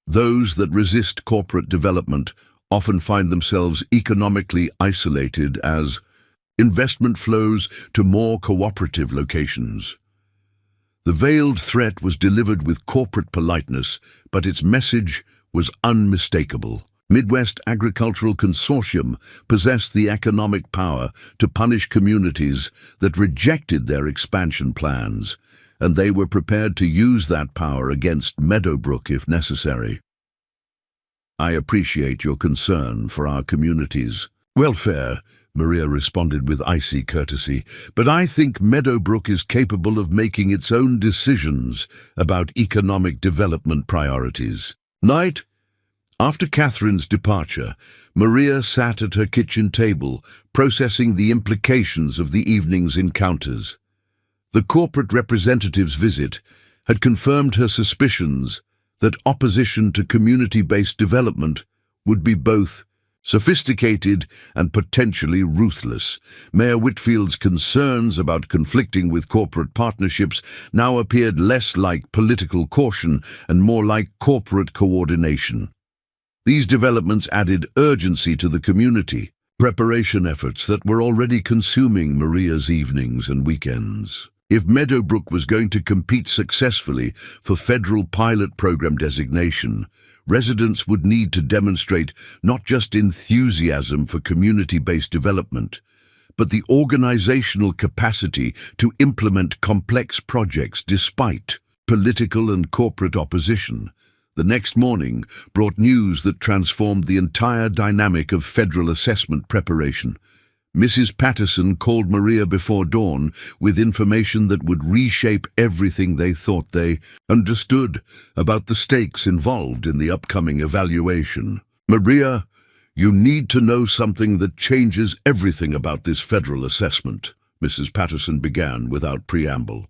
Those that resist corporate development often find themselves economically isolated as investment flows to more cooperative locations." The veiled threat was delivered with corporate politeness, but its message was unmistakable. Midwest Agricultural Consortium possessed the economic power to punish communities that rejected their expansion plans, and they were prepared to use that power against Meadowbrook if necessary. "I appreciate your concern for our community's welfare," Maria responded with icy courtesy, "but I think Meadowbrook is capable of making its own decisions about economic development priorities." Night After Catherine's departure, Maria sat at her kitchen table, processing the implications of the evening's encounters. The corporate representative's visit had confirmed her suspicions that opposition to community-based development would be both sophisticated and potentially ruthless. Mayor Whitfield's concerns about conflicting with corporate partnerships now appeared less like political caution and more like corporate coordination. These developments added urgency to the community preparation efforts that were already consuming Maria's evenings and weekends. If Meadowbrook was going to compete successfully for federal pilot program designation, residents would need to demonstrate not just enthusiasm for community-based development, but the organizational capacity to implement complex projects despite political and corporate opposition. The next morning brought news that transformed the entire dynamic of federal assessment preparation. Mrs. Patterson called Maria before dawn with information that would reshape everything they thought they understood about the stakes involved in the upcoming evaluation. "Maria, you need to know something that changes everything about this federal assessment," Mrs. Patterson began without preamble.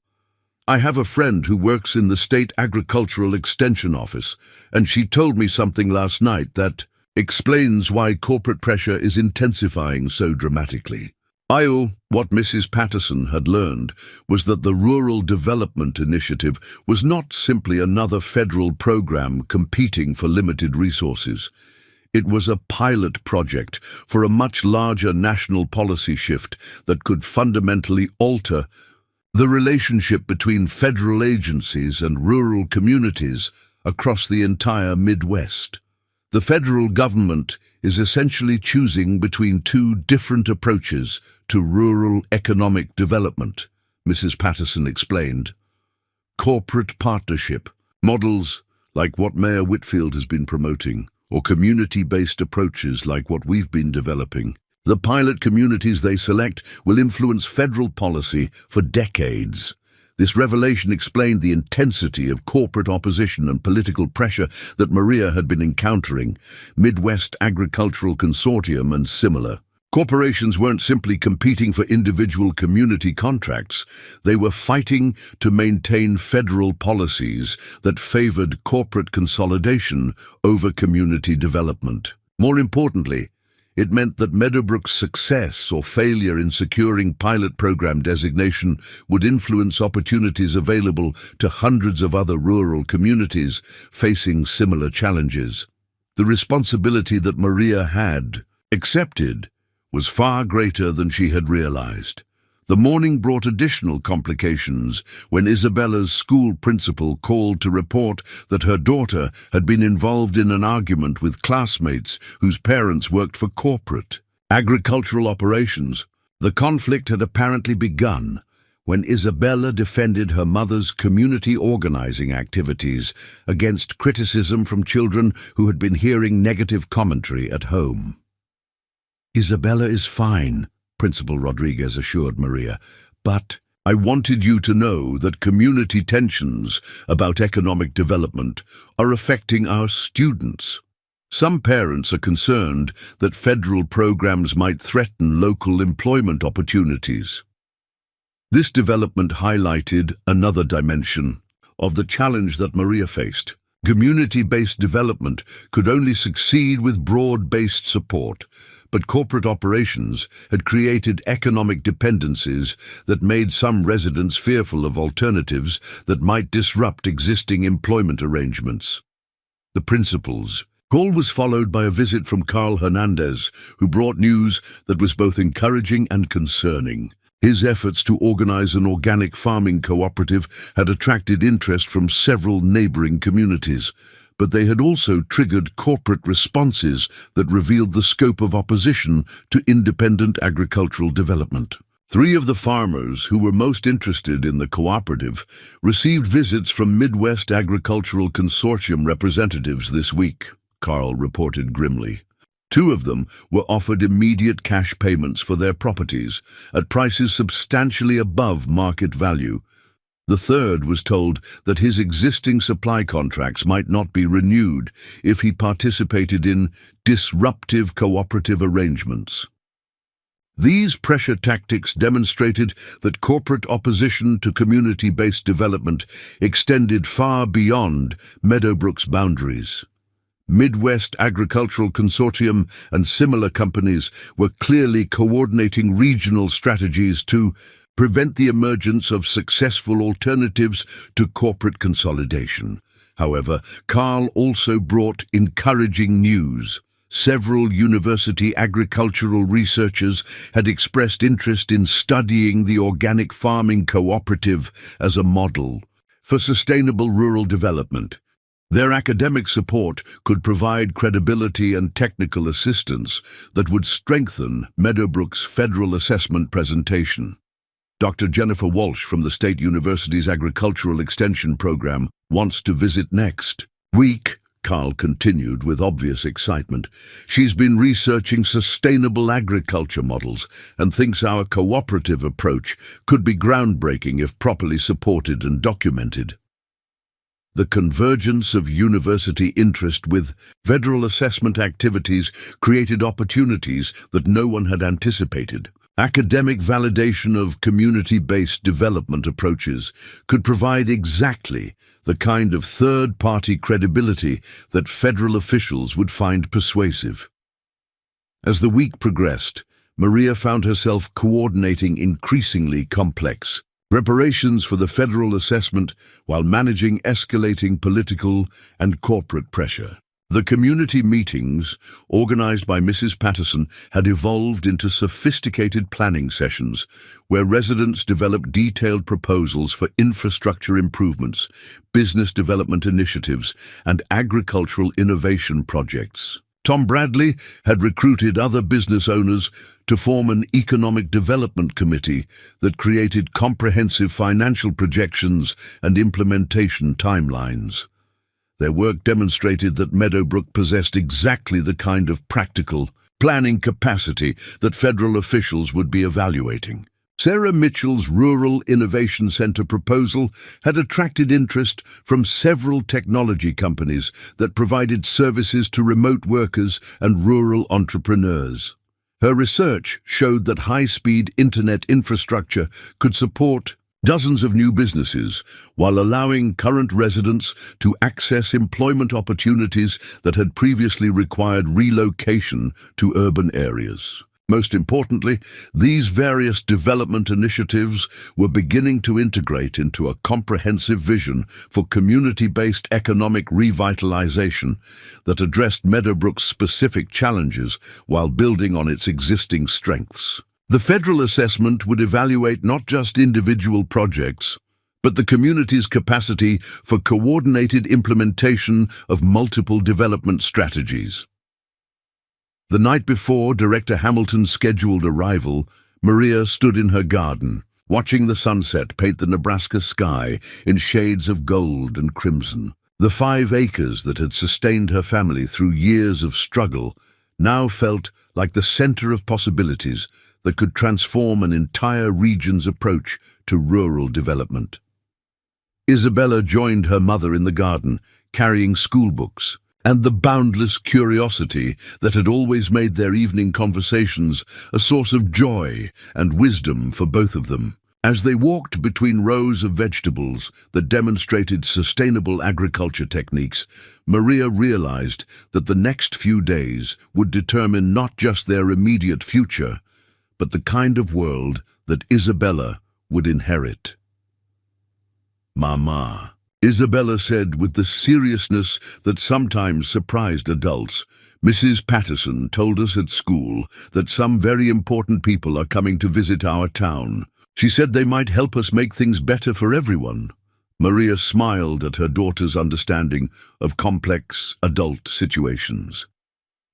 "I have a friend who works in the State Agricultural Extension Office, and she told me something last night that explains why corporate pressure is intensifying so dramatically." What Mrs. Patterson had learned was that the Rural Development Initiative was not simply another federal program competing for limited resources. It was a pilot project for a much larger national policy shift that could fundamentally alter the relationship between federal agencies and rural communities across the entire Midwest. The federal government is essentially choosing between two different approaches to rural economic development: Mrs. Patterson explained. Corporate partnership, models like what Mayor Whitfield has been promoting, or community-based approaches like what we've been developing. The pilot communities they select will influence federal policy for decades. This revelation explained the intensity of corporate opposition and political pressure that Maria had been encountering, Midwest Agricultural Consortium and similar. Corporations weren't simply competing for individual community contracts, they were fighting to maintain federal policies that favored corporate consolidation over community development. More importantly, it meant that Meadowbrook's success or failure in securing pilot program designation would influence opportunities available to hundreds of other rural communities facing similar challenges. The responsibility that Maria had accepted was far greater than she had realized. The morning brought additional complications when Isabella's school principal called to report that her daughter had been involved in an argument with classmates whose parents worked for corporate agricultural operations. The conflict had apparently begun when Isabella defended her mother's community organizing activities against criticism from children who had been hearing negative commentary at home. Isabella is fine, Principal Rodriguez assured Maria, but I wanted you to know that community tensions about economic development are affecting our students. Some parents are concerned that federal programs might threaten local employment opportunities. This development highlighted another dimension of the challenge that Maria faced. Community-based development could only succeed with broad-based support, but corporate operations had created economic dependencies that made some residents fearful of alternatives that might disrupt existing employment arrangements. The principal's call was followed by a visit from Carl Hernandez, who brought news that was both encouraging and concerning. His efforts to organize an organic farming cooperative had attracted interest from several neighboring communities, but they had also triggered corporate responses that revealed the scope of opposition to independent agricultural development. 3 of the farmers who were most interested in the cooperative received visits from Midwest Agricultural Consortium representatives this week, Carl reported grimly. 2 of them were offered immediate cash payments for their properties at prices substantially above market value. The 3rd was told that his existing supply contracts might not be renewed if he participated in disruptive cooperative arrangements. These pressure tactics demonstrated that corporate opposition to community-based development extended far beyond Meadowbrook's boundaries. Midwest Agricultural Consortium and similar companies were clearly coordinating regional strategies to prevent the emergence of successful alternatives to corporate consolidation. However, Carl also brought encouraging news. Several university agricultural researchers had expressed interest in studying the organic farming cooperative as a model for sustainable rural development. Their academic support could provide credibility and technical assistance that would strengthen Meadowbrook's federal assessment presentation. Dr. Jennifer Walsh from the State University's Agricultural Extension Program wants to visit next week, Carl continued with obvious excitement. She's been researching sustainable agriculture models and thinks our cooperative approach could be groundbreaking if properly supported and documented. The convergence of university interest with federal assessment activities created opportunities that no one had anticipated. Academic validation of community-based development approaches could provide exactly the kind of third-party credibility that federal officials would find persuasive. As the week progressed, Maria found herself coordinating increasingly complex preparations for the federal assessment while managing escalating political and corporate pressure. The community meetings, organized by Mrs. Patterson, had evolved into sophisticated planning sessions where residents developed detailed proposals for infrastructure improvements, business development initiatives, and agricultural innovation projects. Tom Bradley had recruited other business owners to form an economic development committee that created comprehensive financial projections and implementation timelines. Their work demonstrated that Meadowbrook possessed exactly the kind of practical planning capacity that federal officials would be evaluating. Sarah Mitchell's Rural Innovation Center proposal had attracted interest from several technology companies that provided services to remote workers and rural entrepreneurs. Her research showed that high-speed internet infrastructure could support dozens of new businesses while allowing current residents to access employment opportunities that had previously required relocation to urban areas. Most importantly, these various development initiatives were beginning to integrate into a comprehensive vision for community-based economic revitalization that addressed Meadowbrook's specific challenges while building on its existing strengths. The federal assessment would evaluate not just individual projects, but the community's capacity for coordinated implementation of multiple development strategies. The night before Director Hamilton's scheduled arrival, Maria stood in her garden, watching the sunset paint the Nebraska sky in shades of gold and crimson. The 5 acres that had sustained her family through years of struggle now felt like the center of possibilities that could transform an entire region's approach to rural development. Isabella joined her mother in the garden, carrying school books, and the boundless curiosity that had always made their evening conversations a source of joy and wisdom for both of them. As they walked between rows of vegetables that demonstrated sustainable agriculture techniques, Maria realized that the next few days would determine not just their immediate future, but the kind of world that Isabella would inherit. "Mama," Isabella said with the seriousness that sometimes surprised adults, "Mrs. Patterson told us at school that some very important people are coming to visit our town. She said they might help us make things better for everyone." Maria smiled at her daughter's understanding of complex adult situations.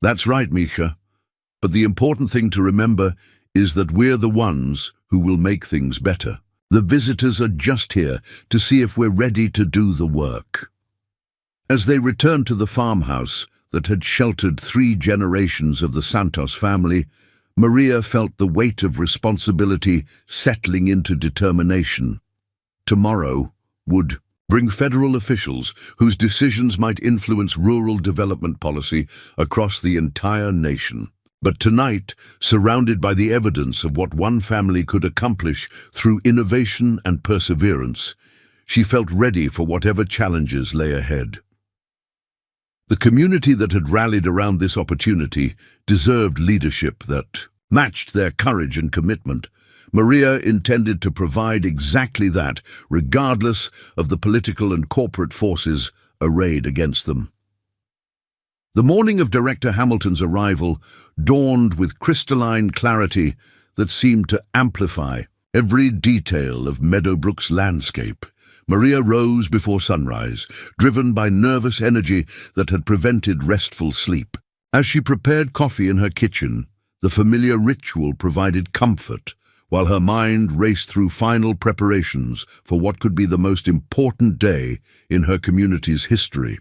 "That's right, Mija. But the important thing to remember is that we're the ones who will make things better. The visitors are just here to see if we're ready to do the work." As they returned to the farmhouse that had sheltered 3 generations of the Santos family, Maria felt the weight of responsibility settling into determination. Tomorrow would bring federal officials whose decisions might influence rural development policy across the entire nation. But tonight, surrounded by the evidence of what one family could accomplish through innovation and perseverance, she felt ready for whatever challenges lay ahead. The community that had rallied around this opportunity deserved leadership that matched their courage and commitment. Maria intended to provide exactly that, regardless of the political and corporate forces arrayed against them. The morning of Director Hamilton's arrival dawned with crystalline clarity that seemed to amplify every detail of Meadowbrook's landscape. Maria rose before sunrise, driven by nervous energy that had prevented restful sleep. As she prepared coffee in her kitchen, the familiar ritual provided comfort, while her mind raced through final preparations for what could be the most important day in her community's history.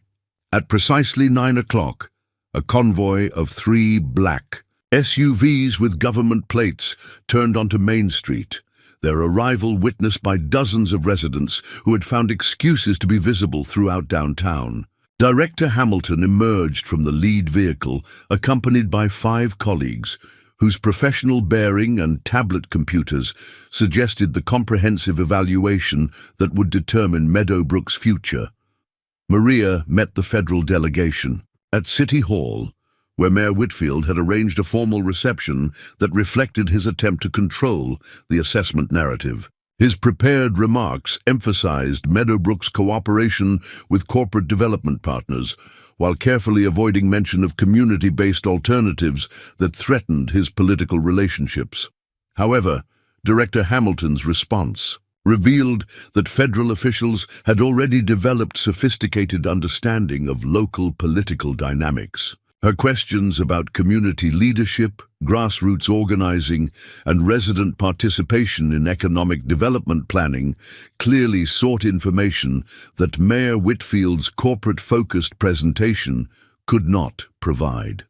At precisely 9 o'clock, a convoy of 3 black SUVs with government plates turned onto Main Street, their arrival witnessed by dozens of residents who had found excuses to be visible throughout downtown. Director Hamilton emerged from the lead vehicle, accompanied by 5 colleagues, whose professional bearing and tablet computers suggested the comprehensive evaluation that would determine Meadowbrook's future. Maria met the federal delegation at City Hall, where Mayor Whitfield had arranged a formal reception that reflected his attempt to control the assessment narrative. His prepared remarks emphasized Meadowbrook's cooperation with corporate development partners, while carefully avoiding mention of community-based alternatives that threatened his political relationships. However, Director Hamilton's response revealed that federal officials had already developed sophisticated understanding of local political dynamics. Her questions about community leadership, grassroots organizing, and resident participation in economic development planning clearly sought information that Mayor Whitfield's corporate-focused presentation could not provide.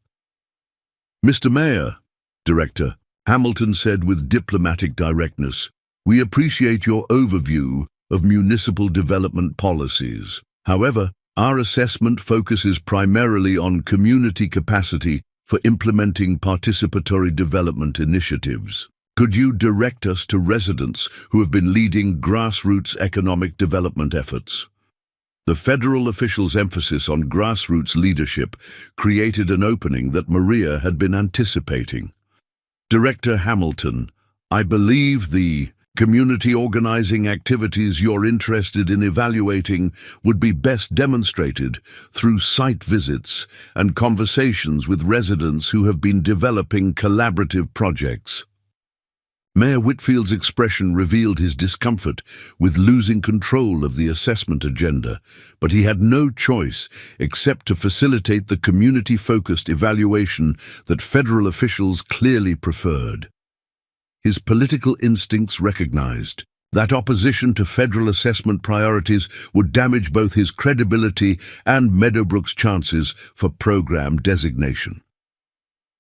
"Mr. Mayor," Director Hamilton said with diplomatic directness, "we appreciate your overview of municipal development policies. However, our assessment focuses primarily on community capacity for implementing participatory development initiatives. Could you direct us to residents who have been leading grassroots economic development efforts?" The federal official's emphasis on grassroots leadership created an opening that Maria had been anticipating. "Director Hamilton, I believe the community organizing activities you're interested in evaluating would be best demonstrated through site visits and conversations with residents who have been developing collaborative projects." Mayor Whitfield's expression revealed his discomfort with losing control of the assessment agenda, but he had no choice except to facilitate the community-focused evaluation that federal officials clearly preferred. His political instincts recognized that opposition to federal assessment priorities would damage both his credibility and Meadowbrook's chances for program designation.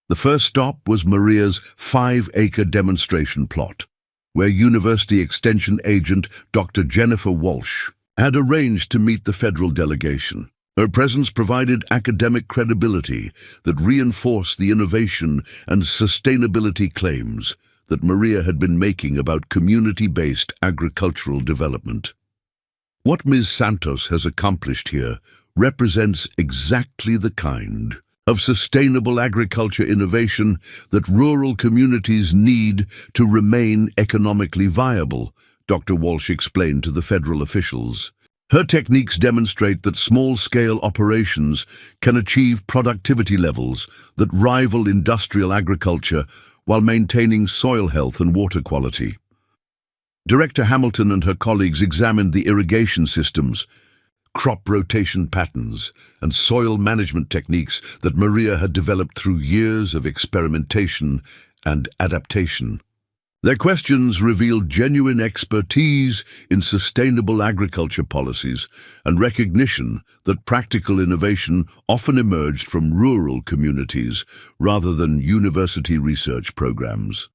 The first stop was Maria's 5-acre demonstration plot, where University Extension agent Dr. Jennifer Walsh had arranged to meet the federal delegation. Her presence provided academic credibility that reinforced the innovation and sustainability claims that Maria had been making about community-based agricultural development. What Ms. Santos has accomplished here represents exactly the kind of sustainable agriculture innovation that rural communities need to remain economically viable, Dr. Walsh explained to the federal officials. Her techniques demonstrate that small-scale operations can achieve productivity levels that rival industrial agriculture while maintaining soil health and water quality. Director Hamilton and her colleagues examined the irrigation systems, crop rotation patterns, and soil management techniques that Maria had developed through years of experimentation and adaptation. Their questions revealed genuine expertise in sustainable agriculture policies and recognition that practical innovation often emerged from rural communities rather than university research programs.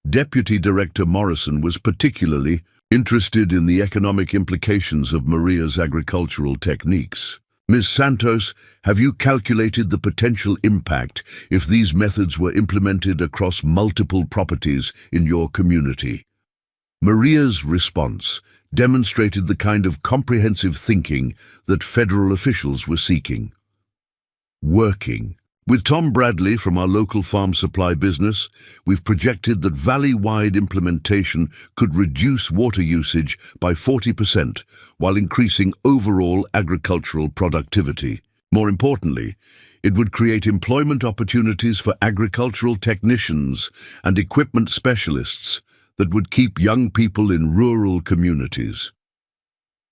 Deputy Director Morrison was particularly interested in the economic implications of Maria's agricultural techniques. "Ms. Santos, have you calculated the potential impact if these methods were implemented across multiple properties in your community?" Maria's response demonstrated the kind of comprehensive thinking that federal officials were seeking. Working with Tom Bradley from our local farm supply business, we've projected that valley-wide implementation could reduce water usage by 40% while increasing overall agricultural productivity. More importantly, it would create employment opportunities for agricultural technicians and equipment specialists that would keep young people in rural communities.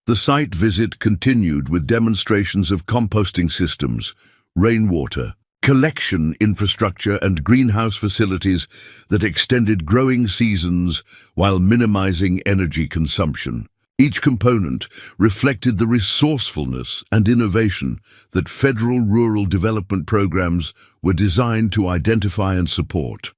The site visit continued with demonstrations of composting systems, rainwater collection infrastructure, and greenhouse facilities that extended growing seasons while minimizing energy consumption. Each component reflected the resourcefulness and innovation that federal rural development programs were designed to identify and support.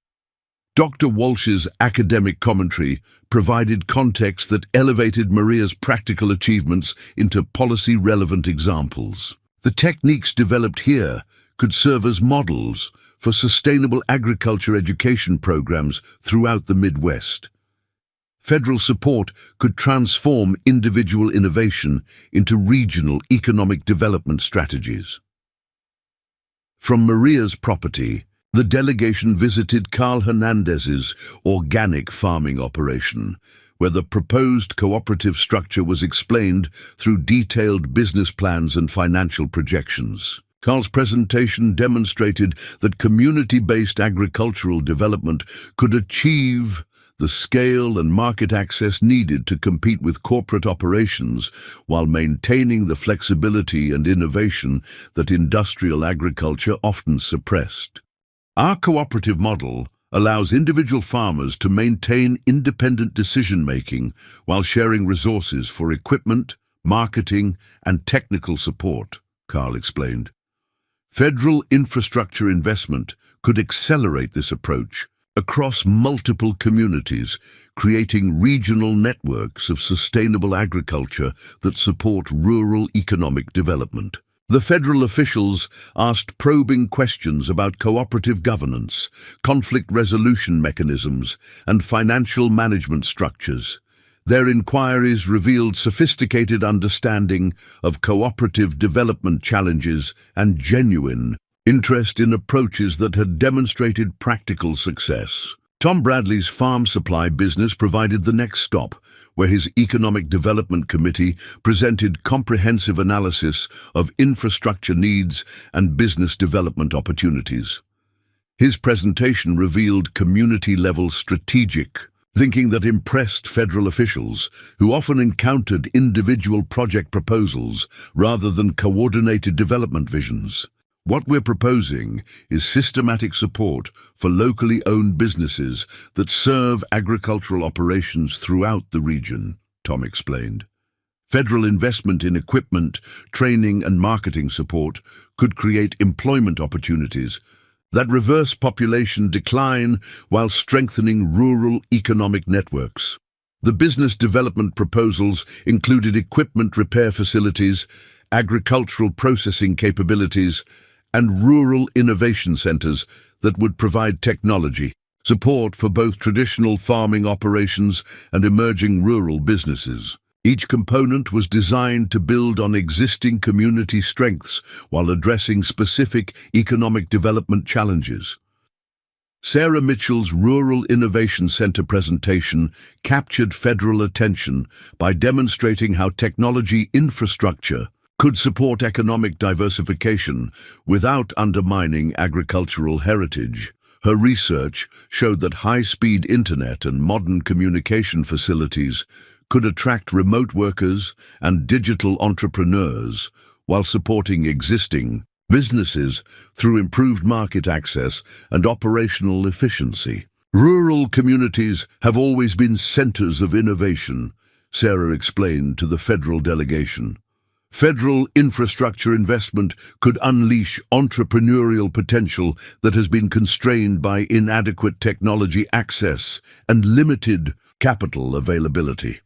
Dr. Walsh's academic commentary provided context that elevated Maria's practical achievements into policy-relevant examples. The techniques developed here could serve as models for sustainable agriculture education programs throughout the Midwest. Federal support could transform individual innovation into regional economic development strategies. From Maria's property, the delegation visited Carl Hernandez's organic farming operation, where the proposed cooperative structure was explained through detailed business plans and financial projections. Carl's presentation demonstrated that community-based agricultural development could achieve the scale and market access needed to compete with corporate operations while maintaining the flexibility and innovation that industrial agriculture often suppressed. Our cooperative model allows individual farmers to maintain independent decision-making while sharing resources for equipment, marketing, and technical support, Carl explained. Federal infrastructure investment could accelerate this approach across multiple communities, creating regional networks of sustainable agriculture that support rural economic development. The federal officials asked probing questions about cooperative governance, conflict resolution mechanisms, and financial management structures. Their inquiries revealed sophisticated understanding of cooperative development challenges and genuine interest in approaches that had demonstrated practical success. Tom Bradley's farm supply business provided the next stop, where his Economic Development Committee presented comprehensive analysis of infrastructure needs and business development opportunities. His presentation revealed community-level strategic thinking that impressed federal officials, who often encountered individual project proposals rather than coordinated development visions. What we're proposing is systematic support for locally owned businesses that serve agricultural operations throughout the region, Tom explained. Federal investment in equipment, training, and marketing support could create employment opportunities that reverse population decline while strengthening rural economic networks. The business development proposals included equipment repair facilities, agricultural processing capabilities, and rural innovation centers that would provide technology support for both traditional farming operations and emerging rural businesses. Each component was designed to build on existing community strengths while addressing specific economic development challenges. Sarah Mitchell's Rural Innovation Center presentation captured federal attention by demonstrating how technology infrastructure could support economic diversification without undermining agricultural heritage. Her research showed that high-speed internet and modern communication facilities could attract remote workers and digital entrepreneurs while supporting existing businesses through improved market access and operational efficiency. Rural communities have always been centers of innovation, Sarah explained to the federal delegation. Federal infrastructure investment could unleash entrepreneurial potential that has been constrained by inadequate technology access and limited capital availability.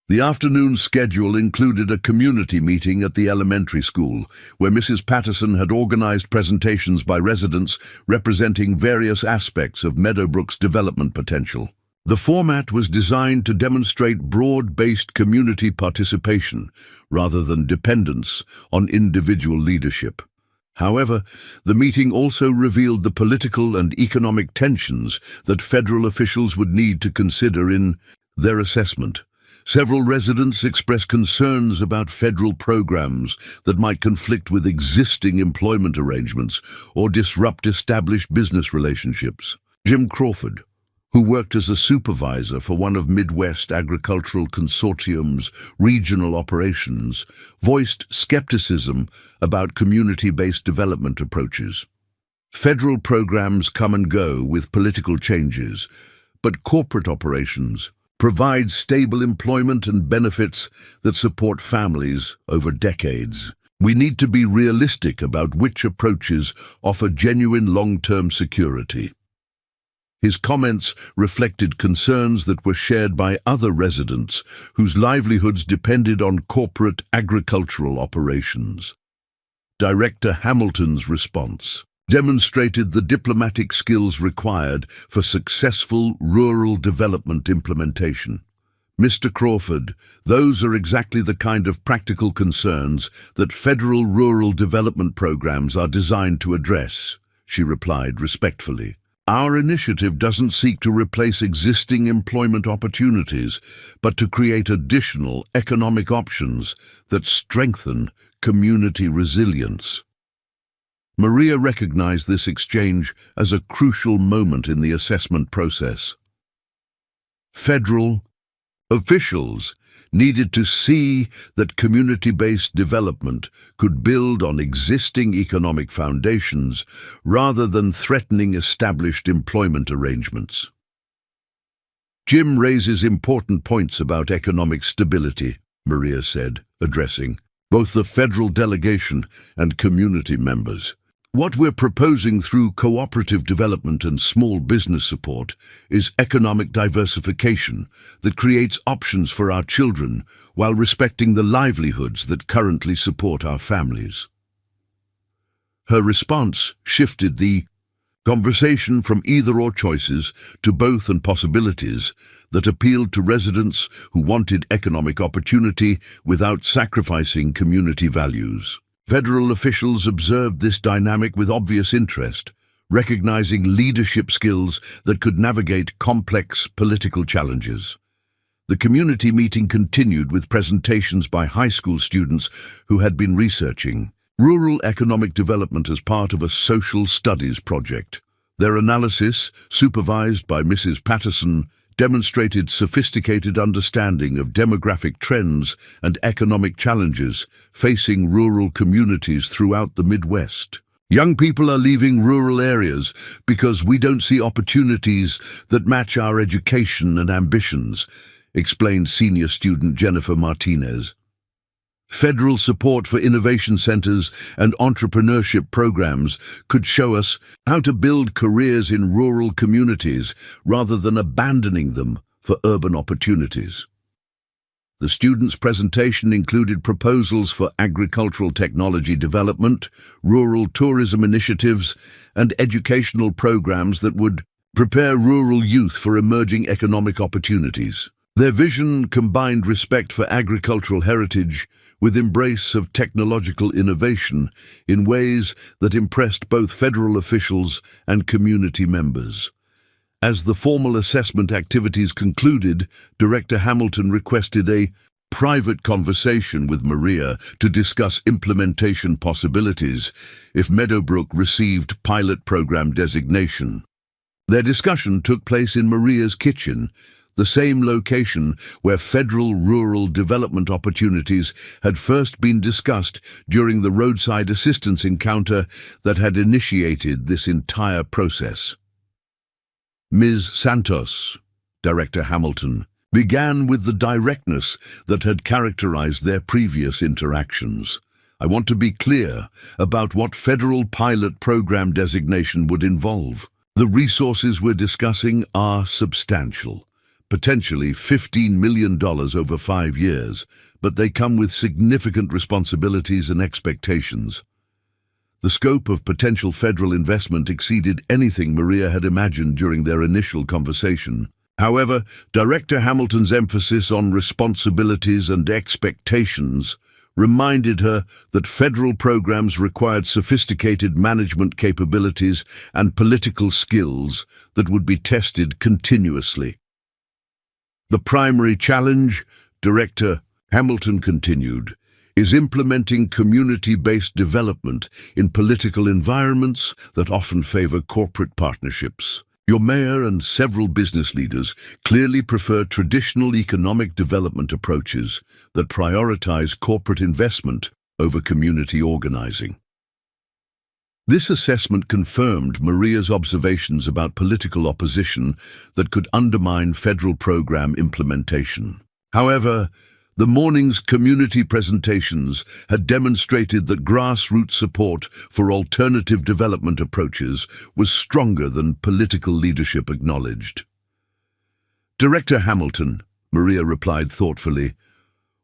The afternoon schedule included a community meeting at the elementary school, where Mrs. Patterson had organized presentations by residents representing various aspects of Meadowbrook's development potential. The format was designed to demonstrate broad-based community participation rather than dependence on individual leadership. However, the meeting also revealed the political and economic tensions that federal officials would need to consider in their assessment. Several residents expressed concerns about federal programs that might conflict with existing employment arrangements or disrupt established business relationships. Jim Crawford, who worked as a supervisor for one of Midwest Agricultural Consortium's regional operations, voiced skepticism about community-based development approaches. Federal programs come and go with political changes, but corporate operations provide stable employment and benefits that support families over decades. We need to be realistic about which approaches offer genuine long-term security. His comments reflected concerns that were shared by other residents whose livelihoods depended on corporate agricultural operations. Director Hamilton's response demonstrated the diplomatic skills required for successful rural development implementation. Mr. Crawford, those are exactly the kind of practical concerns that federal rural development programs are designed to address, she replied respectfully. Our initiative doesn't seek to replace existing employment opportunities, but to create additional economic options that strengthen community resilience. Maria recognized this exchange as a crucial moment in the assessment process. Federal officials needed to see that community-based development could build on existing economic foundations rather than threatening established employment arrangements. Jim raises important points about economic stability, Maria said, addressing both the federal delegation and community members. What we're proposing through cooperative development and small business support is economic diversification that creates options for our children while respecting the livelihoods that currently support our families. Her response shifted the conversation from either-or choices to both and possibilities that appealed to residents who wanted economic opportunity without sacrificing community values. Federal officials observed this dynamic with obvious interest, recognizing leadership skills that could navigate complex political challenges. The community meeting continued with presentations by high school students who had been researching rural economic development as part of a social studies project. Their analysis, supervised by Mrs. Patterson, demonstrated sophisticated understanding of demographic trends and economic challenges facing rural communities throughout the Midwest. Young people are leaving rural areas because we don't see opportunities that match our education and ambitions, explained senior student Jennifer Martinez. Federal support for innovation centers and entrepreneurship programs could show us how to build careers in rural communities rather than abandoning them for urban opportunities. The students' presentation included proposals for agricultural technology development, rural tourism initiatives, and educational programs that would prepare rural youth for emerging economic opportunities. Their vision combined respect for agricultural heritage with embrace of technological innovation in ways that impressed both federal officials and community members. As the formal assessment activities concluded, Director Hamilton requested a private conversation with Maria to discuss implementation possibilities if Meadowbrook received pilot program designation. Their discussion took place in Maria's kitchen, the same location where federal rural development opportunities had first been discussed during the roadside assistance encounter that had initiated this entire process. Ms. Santos, Director Hamilton, began with the directness that had characterized their previous interactions. I want to be clear about what federal pilot program designation would involve. The resources we're discussing are substantial. Potentially $15 million over 5 years, but they come with significant responsibilities and expectations. The scope of potential federal investment exceeded anything Maria had imagined during their initial conversation. However, Director Hamilton's emphasis on responsibilities and expectations reminded her that federal programs required sophisticated management capabilities and political skills that would be tested continuously. The primary challenge, Director Hamilton continued, is implementing community-based development in political environments that often favor corporate partnerships. Your mayor and several business leaders clearly prefer traditional economic development approaches that prioritize corporate investment over community organizing. This assessment confirmed Maria's observations about political opposition that could undermine federal program implementation. However, the morning's community presentations had demonstrated that grassroots support for alternative development approaches was stronger than political leadership acknowledged. Director Hamilton, Maria replied thoughtfully,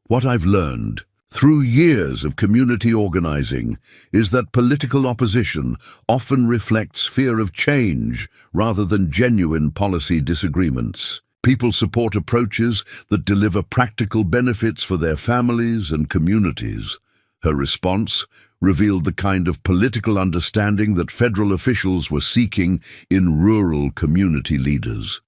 what I've learned through years of community organizing is that political opposition often reflects fear of change rather than genuine policy disagreements. People support approaches that deliver practical benefits for their families and communities. Her response revealed the kind of political understanding that federal officials were seeking in rural community leaders.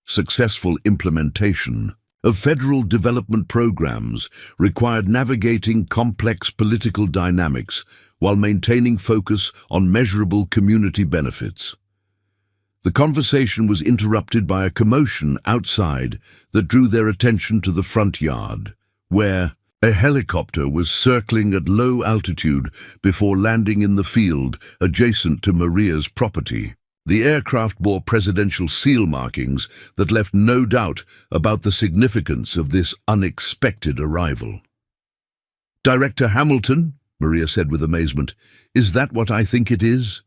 Successful implementation of federal development programs required navigating complex political dynamics while maintaining focus on measurable community benefits. The conversation was interrupted by a commotion outside that drew their attention to the front yard, where a helicopter was circling at low altitude before landing in the field adjacent to Maria's property. The aircraft bore presidential seal markings that left no doubt about the significance of this unexpected arrival. "Director Hamilton," Maria said with amazement, "is that what I think it is?"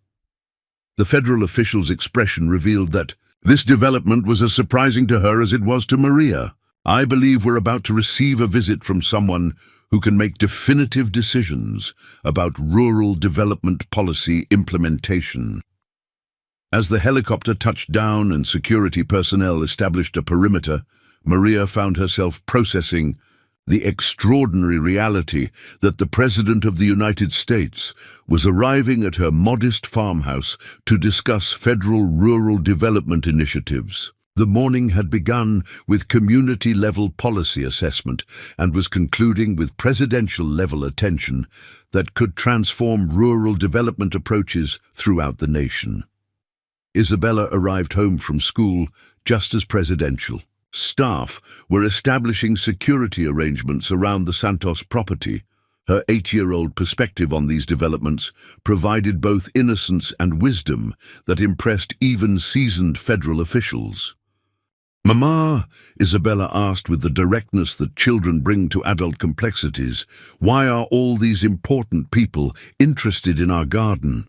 The federal official's expression revealed that this development was as surprising to her as it was to Maria. "I believe we're about to receive a visit from someone who can make definitive decisions about rural development policy implementation." As the helicopter touched down and security personnel established a perimeter, Maria found herself processing the extraordinary reality that the President of the United States was arriving at her modest farmhouse to discuss federal rural development initiatives. The morning had begun with community-level policy assessment and was concluding with presidential-level attention that could transform rural development approaches throughout the nation. Isabella arrived home from school just as presidential. Staff were establishing security arrangements around the Santos property. Her 8-year-old perspective on these developments provided both innocence and wisdom that impressed even seasoned federal officials. "Mama," Isabella asked with the directness that children bring to adult complexities, "why are all these important people interested in our garden?"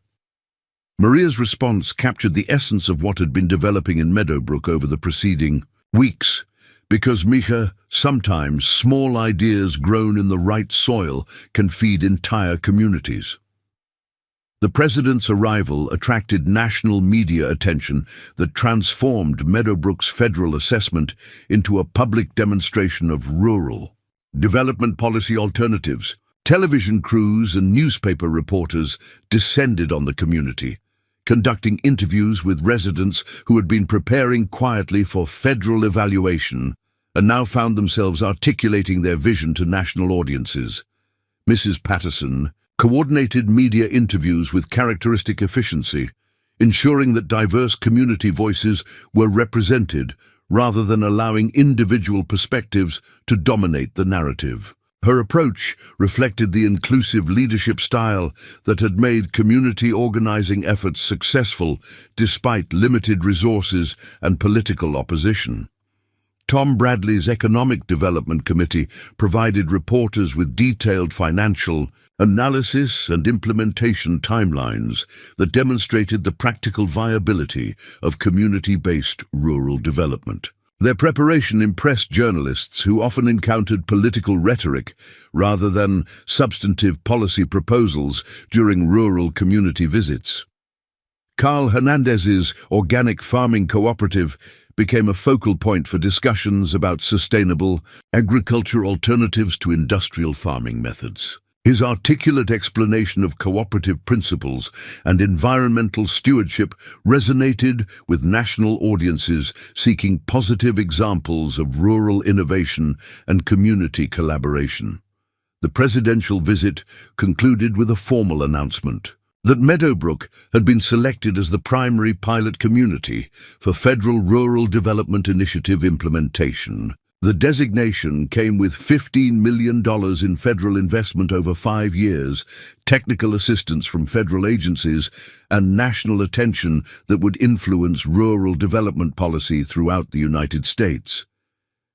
Maria's response captured the essence of what had been developing in Meadowbrook over the preceding weeks. "Because, Mija, sometimes small ideas grown in the right soil can feed entire communities." The president's arrival attracted national media attention that transformed Meadowbrook's federal assessment into a public demonstration of rural development policy alternatives. Television crews and newspaper reporters descended on the community, conducting interviews with residents who had been preparing quietly for federal evaluation and now found themselves articulating their vision to national audiences. Mrs. Patterson coordinated media interviews with characteristic efficiency, ensuring that diverse community voices were represented rather than allowing individual perspectives to dominate the narrative. Her approach reflected the inclusive leadership style that had made community organizing efforts successful despite limited resources and political opposition. Tom Bradley's Economic Development Committee provided reporters with detailed financial analysis and implementation timelines that demonstrated the practical viability of community-based rural development. Their preparation impressed journalists who often encountered political rhetoric rather than substantive policy proposals during rural community visits. Carl Hernandez's Organic Farming Cooperative became a focal point for discussions about sustainable agriculture alternatives to industrial farming methods. His articulate explanation of cooperative principles and environmental stewardship resonated with national audiences seeking positive examples of rural innovation and community collaboration. The presidential visit concluded with a formal announcement that Meadowbrook had been selected as the primary pilot community for Federal Rural Development Initiative implementation. The designation came with $15 million in federal investment over 5 years, technical assistance from federal agencies, and national attention that would influence rural development policy throughout the United States.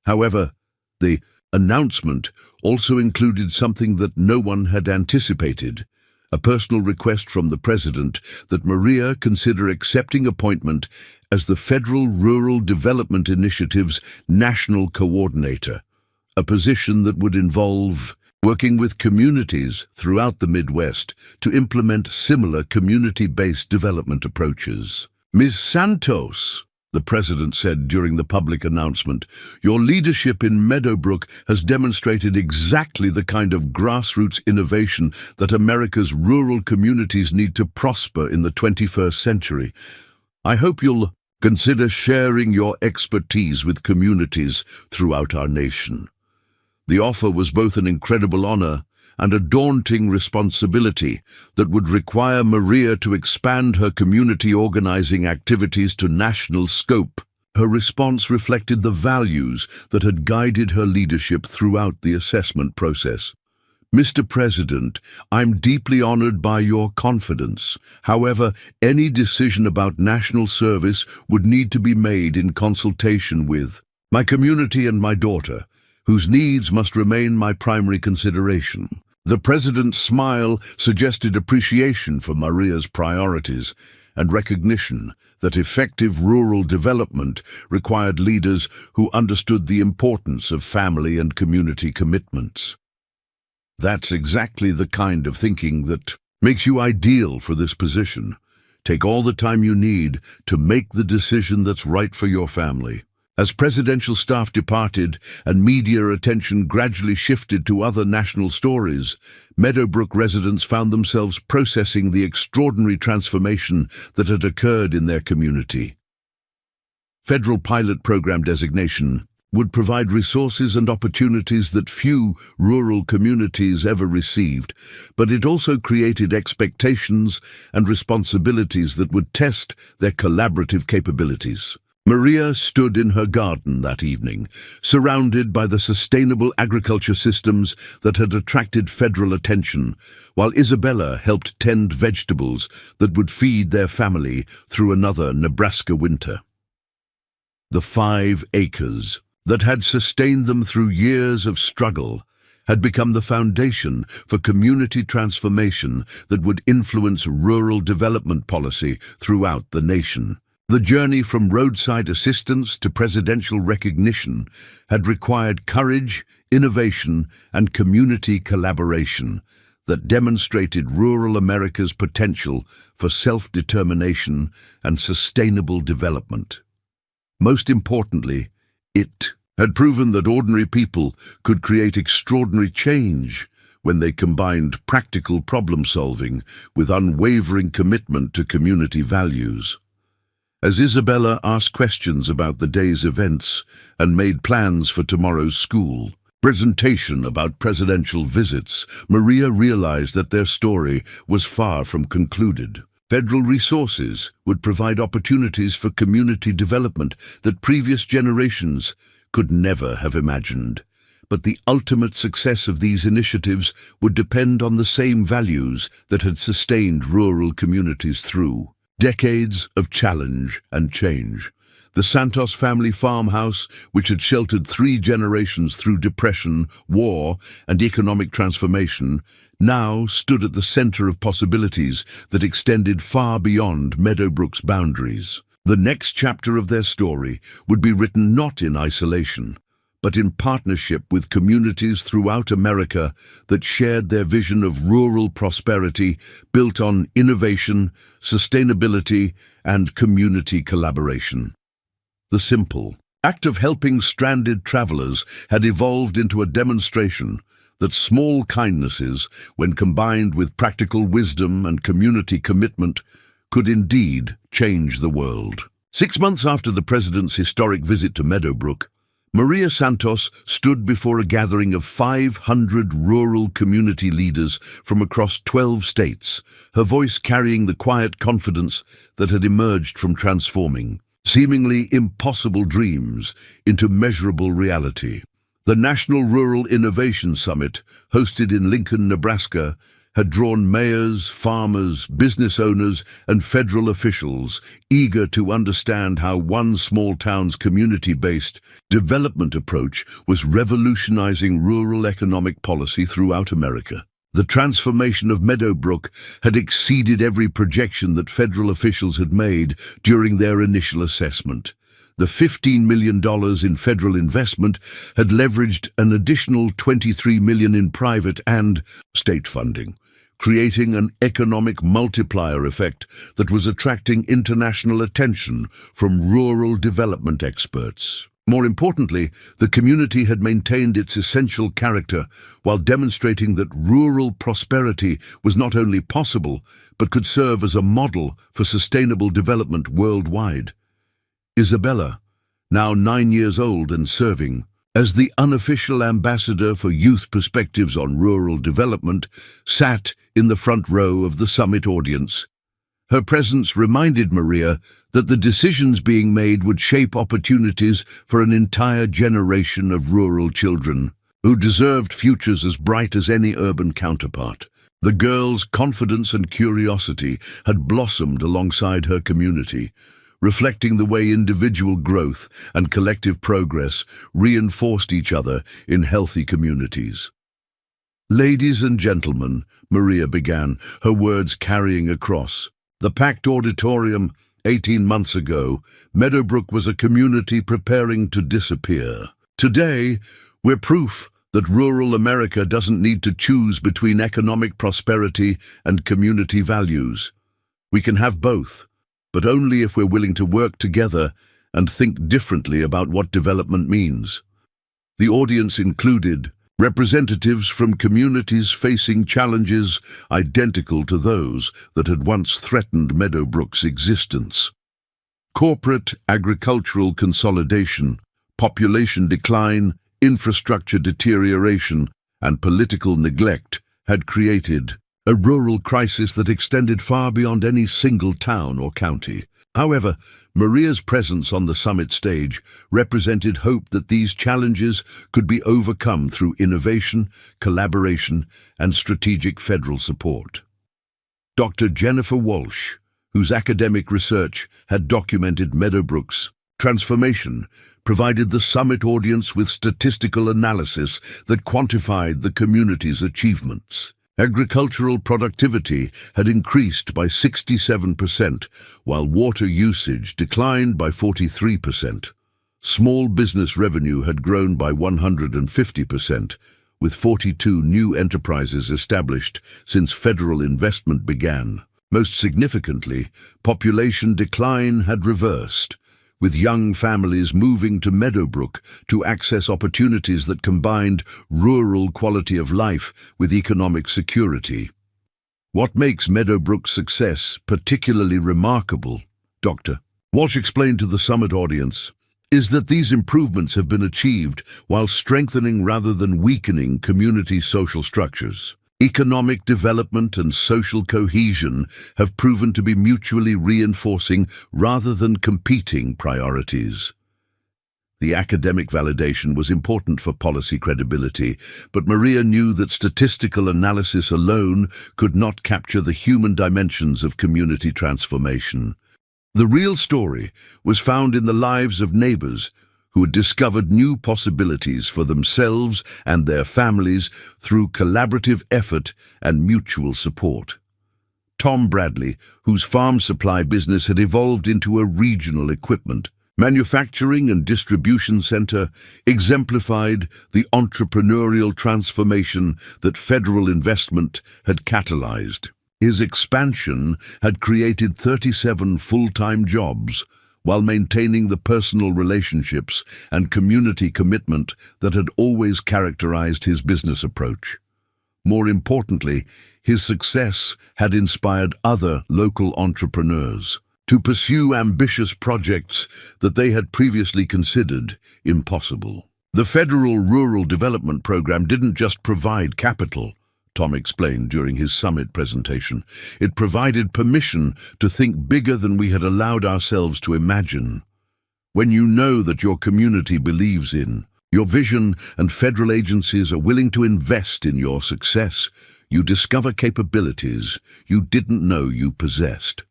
However, the announcement also included something that no one had anticipated: a personal request from the president that Maria consider accepting appointment as the Federal Rural Development Initiative's national coordinator, a position that would involve working with communities throughout the Midwest to implement similar community-based development approaches. "Ms. Santos," the president said during the public announcement, "your leadership in Meadowbrook has demonstrated exactly the kind of grassroots innovation that America's rural communities need to prosper in the 21st century. I hope you'll consider sharing your expertise with communities throughout our nation." The offer was both an incredible honor and a daunting responsibility that would require Maria to expand her community organizing activities to national scope. Her response reflected the values that had guided her leadership throughout the assessment process. Mr. President, I'm deeply honored by your confidence. However, any decision about national service would need to be made in consultation with my community and my daughter, whose needs must remain my primary consideration. The President's smile suggested appreciation for Maria's priorities and recognition that effective rural development required leaders who understood the importance of family and community commitments. That's exactly the kind of thinking that makes you ideal for this position. Take all the time you need to make the decision that's right for your family. As presidential staff departed and media attention gradually shifted to other national stories, Meadowbrook residents found themselves processing the extraordinary transformation that had occurred in their community. Federal Pilot Program designation would provide resources and opportunities that few rural communities ever received, but it also created expectations and responsibilities that would test their collaborative capabilities. Maria stood in her garden that evening, surrounded by the sustainable agriculture systems that had attracted federal attention, while Isabella helped tend vegetables that would feed their family through another Nebraska winter. The 5 acres that had sustained them through years of struggle had become the foundation for community transformation that would influence rural development policy throughout the nation. The journey from roadside assistance to presidential recognition had required courage, innovation, and community collaboration that demonstrated rural America's potential for self-determination and sustainable development. Most importantly, it had proven that ordinary people could create extraordinary change when they combined practical problem-solving with unwavering commitment to community values. As Isabella asked questions about the day's events and made plans for tomorrow's school presentation about presidential visits, Maria realized that their story was far from concluded. Federal resources would provide opportunities for community development that previous generations could never have imagined. But the ultimate success of these initiatives would depend on the same values that had sustained rural communities through decades of challenge and change. The Santos family farmhouse, which had sheltered 3 generations through depression, war, and economic transformation, now stood at the center of possibilities that extended far beyond Meadowbrook's boundaries. The next chapter of their story would be written not in isolation, but in partnership with communities throughout America that shared their vision of rural prosperity built on innovation, sustainability, and community collaboration. The simple act of helping stranded travelers had evolved into a demonstration that small kindnesses, when combined with practical wisdom and community commitment, could indeed change the world. 6 months after the president's historic visit to Meadowbrook, Maria Santos stood before a gathering of 500 rural community leaders from across 12 states, her voice carrying the quiet confidence that had emerged from transforming seemingly impossible dreams into measurable reality. The National Rural Innovation Summit, hosted in Lincoln, Nebraska, had drawn mayors, farmers, business owners, and federal officials eager to understand how one small town's community-based development approach was revolutionizing rural economic policy throughout America. The transformation of Meadowbrook had exceeded every projection that federal officials had made during their initial assessment. The $15 million in federal investment had leveraged an additional $23 million in private and state funding, creating an economic multiplier effect that was attracting international attention from rural development experts. More importantly, the community had maintained its essential character while demonstrating that rural prosperity was not only possible, but could serve as a model for sustainable development worldwide. Isabella, now 9 years old and serving, as the unofficial ambassador for youth perspectives on rural development, sat in the front row of the summit audience. Her presence reminded Maria that the decisions being made would shape opportunities for an entire generation of rural children who deserved futures as bright as any urban counterpart. The girl's confidence and curiosity had blossomed alongside her community, reflecting the way individual growth and collective progress reinforced each other in healthy communities. "Ladies and gentlemen," Maria began, her words carrying across the packed auditorium. 18 months ago, Meadowbrook was a community preparing to disappear. Today, we're proof that rural America doesn't need to choose between economic prosperity and community values. We can have both, but only if we're willing to work together and think differently about what development means. The audience included representatives from communities facing challenges identical to those that had once threatened Meadowbrook's existence. Corporate agricultural consolidation, population decline, infrastructure deterioration, and political neglect had created a rural crisis that extended far beyond any single town or county. However, Maria's presence on the summit stage represented hope that these challenges could be overcome through innovation, collaboration, and strategic federal support. Dr. Jennifer Walsh, whose academic research had documented Meadowbrook's transformation, provided the summit audience with statistical analysis that quantified the community's achievements. Agricultural productivity had increased by 67%, while water usage declined by 43%. Small business revenue had grown by 150%, with 42 new enterprises established since federal investment began. Most significantly, population decline had reversed, with young families moving to Meadowbrook to access opportunities that combined rural quality of life with economic security. What makes Meadowbrook's success particularly remarkable, Dr. Walsh explained to the summit audience, is that these improvements have been achieved while strengthening rather than weakening community social structures. Economic development and social cohesion have proven to be mutually reinforcing rather than competing priorities. The academic validation was important for policy credibility, but Maria knew that statistical analysis alone could not capture the human dimensions of community transformation. The real story was found in the lives of neighbors who had discovered new possibilities for themselves and their families through collaborative effort and mutual support. Tom Bradley, whose farm supply business had evolved into a regional equipment, manufacturing and distribution center, exemplified the entrepreneurial transformation that federal investment had catalyzed. His expansion had created 37 full-time jobs, while maintaining the personal relationships and community commitment that had always characterized his business approach. More importantly, his success had inspired other local entrepreneurs to pursue ambitious projects that they had previously considered impossible. The Federal Rural Development Program didn't just provide capital, Tom explained during his summit presentation. It provided permission to think bigger than we had allowed ourselves to imagine. When you know that your community believes in your vision and federal agencies are willing to invest in your success, you discover capabilities you didn't know you possessed.